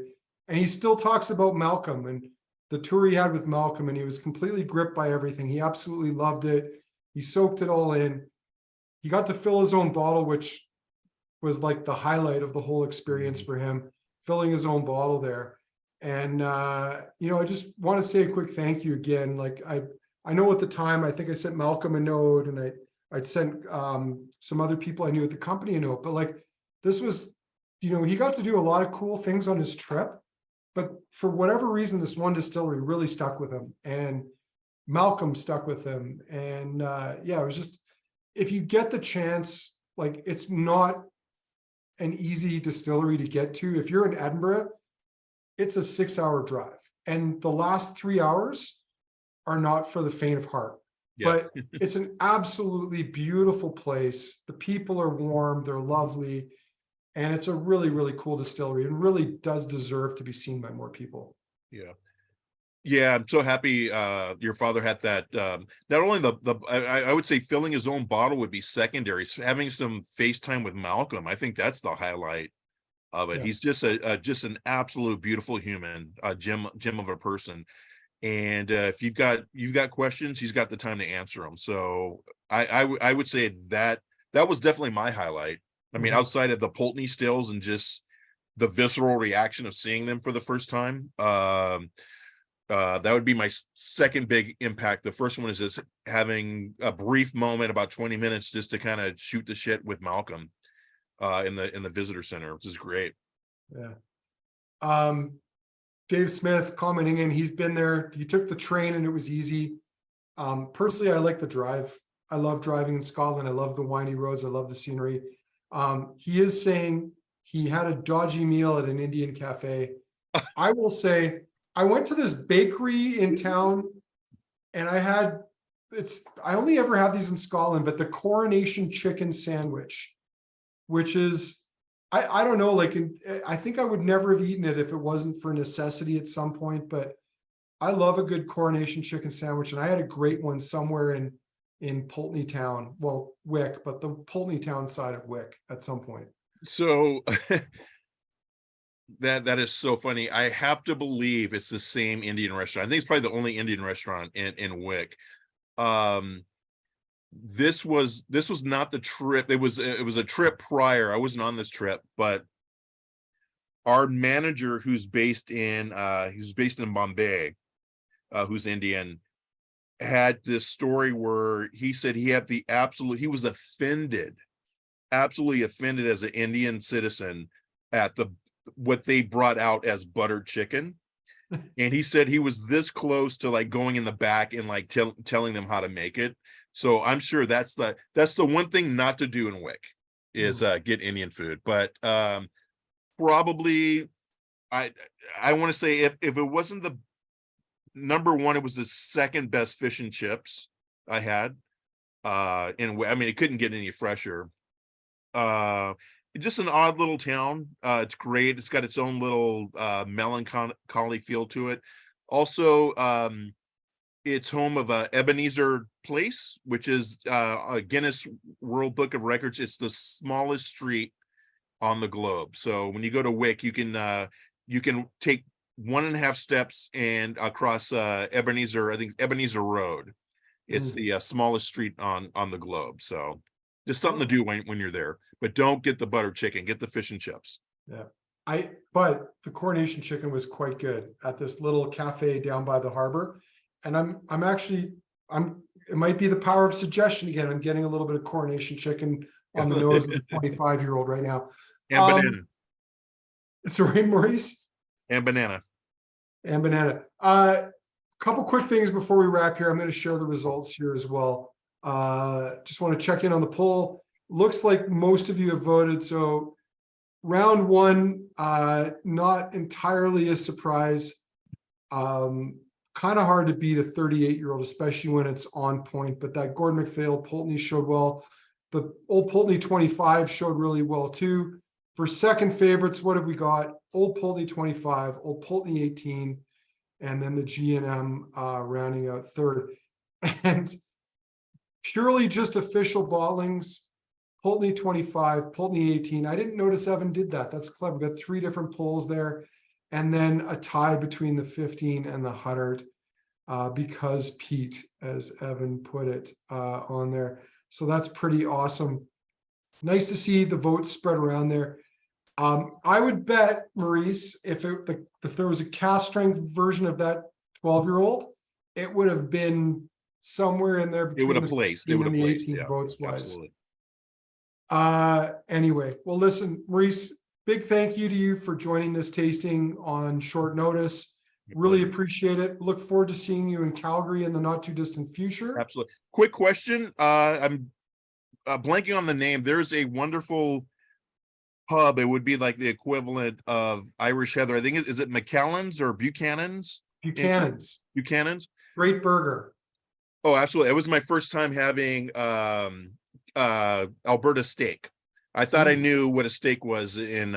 And he still talks about Malcolm and the tour he had with Malcolm, and he was completely gripped by everything. He absolutely loved it. He soaked it all in. He got to fill his own bottle, which was like the highlight of the whole experience for him, filling his own bottle there. And, you know, I just want to say a quick thank you again. Like I know at the time, I think I sent Malcolm a note, and I'd sent some other people I knew at the company a note, but like this was, you know, he got to do a lot of cool things on his trip. But for whatever reason, this one distillery really stuck with him, and Malcolm stuck with him. And yeah, it was just, if you get the chance, like it's not an easy distillery to get to. If you're in Edinburgh, it's a 6-hour drive. And the last 3 hours are not for the faint of heart. Yeah. But it's an absolutely beautiful place. The people are warm, they're lovely. And it's a really, really cool distillery, and really does deserve to be seen by more people. Yeah. Yeah, I'm so happy your father had that. Not only I would say filling his own bottle would be secondary. So having some FaceTime with Malcolm, I think that's the highlight of it. Yeah. He's just just an absolute beautiful human, gem of a person. And if you've got questions, he's got the time to answer them. So I would say that was definitely my highlight. I mean, outside of the Pulteney stills and just the visceral reaction of seeing them for the first time, that would be my second big impact. The first one is just having a brief moment, about 20 minutes, just to kind of shoot the shit with Malcolm in the visitor center, which is great. Yeah. Dave Smith commenting in, he's been there. He took the train and it was easy. Personally, I like the drive. I love driving in Scotland. I love the windy roads. I love the scenery. He is saying he had a dodgy meal at an Indian cafe. I will say, I went to this bakery in town, and I only ever have these in Scotland, but the Coronation chicken sandwich, which is, I don't know, like, I think I would never have eaten it if it wasn't for necessity at some point, but I love a good Coronation chicken sandwich, and I had a great one somewhere in Pulteney town, well, Wick, but the Pulteney town side of Wick at some point. So that is so funny. I have to believe it's the same Indian restaurant. I think it's probably the only Indian restaurant in Wick. This was not the trip. It was a trip prior. I wasn't on this trip, but our manager, who's based in Bombay, who's Indian, had this story where he said he was absolutely offended as an Indian citizen at what they brought out as buttered chicken. And he said he was this close to like going in the back and like telling them how to make it. So I'm sure that's the one thing not to do in Wick is get Indian food. But probably I want to say if it wasn't the number one, it was the second best fish and chips I had. I mean, it couldn't get any fresher. Just an odd little town. It's great. It's got its own little melancholy feel to it. Also, it's home of a Ebenezer Place, which is a Guinness World Book of Records. It's the smallest street on the globe. So when you go to Wick, you can take 1.5 steps and across Ebenezer, I think Ebenezer Road. It's the smallest street on the globe. So just something to do when you're there. But don't get the butter chicken, get the fish and chips. Yeah. But the coronation chicken was quite good at this little cafe down by the harbor. And it might be the power of suggestion again. I'm getting a little bit of coronation chicken on the nose of a 25-year-old right now. And banana. Sorry, Maurice? And banana. And banana. Couple quick things before we wrap here. I'm going to share the results here as well. Just want to check in on the poll. Looks like most of you have voted. So round one, not entirely a surprise. Kind of hard to beat a 38-year-old, especially when it's on point. But that Gordon MacPhail Pulteney showed well. The Old Pulteney 25 showed really well too. For second favorites, what have we got? Old Pulteney 25, Old Pulteney 18, and then the G&M rounding out third. And purely just official bottlings, Pulteney 25, Pulteney 18. I didn't notice Evan did that. That's clever. We got 3 different polls there. And then a tie between the 15 and the Huddart because Pete, as Evan put it on there. So that's pretty awesome. Nice to see the votes spread around there. I would bet, Maurice, if there was a cast strength version of that 12-year-old, it would have been somewhere in there between the 18 yeah, votes wise. Absolutely. Anyway, well, listen, Maurice, big thank you to you for joining this tasting on short notice. Really appreciate it. Look forward to seeing you in Calgary in the not too distant future. Absolutely. Quick question. I'm blanking on the name. There's a wonderful pub. It would be like the equivalent of Irish Heather. I think is it McAllen's or Buchanan's? Buchanan's. Great burger. Oh, absolutely. It was my first time having Alberta steak. I thought I knew what a steak was in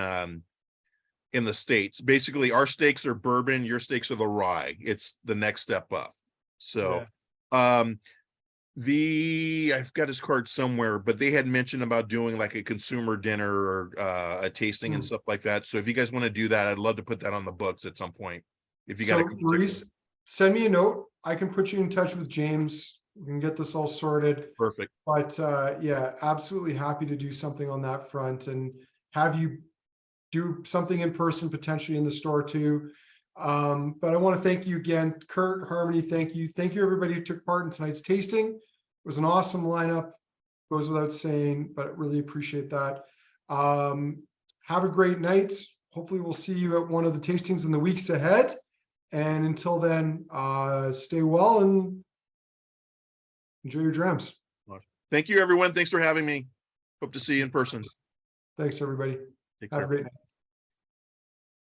the States. Basically, our steaks are bourbon, your steaks are the rye. It's the next step up. So I've got his card somewhere, but they had mentioned about doing like a consumer dinner or a tasting and stuff like that. So if you guys want to do that, I'd love to put that on the books at some point. If you got Maurice, send me a note. I can put you in touch with James. We can get this all sorted. Perfect. But yeah, absolutely happy to do something on that front and have you do something in person, potentially in the store too. But I want to thank you again, Kurt, Harmony. Thank you. Thank you, everybody who took part in tonight's tasting. It was an awesome lineup, goes without saying, but really appreciate that. Have a great night. Hopefully we'll see you at one of the tastings in the weeks ahead. And until then, stay well and enjoy your drams. Thank you, everyone. Thanks for having me. Hope to see you in person. Thanks, everybody. Take Have care. a great night.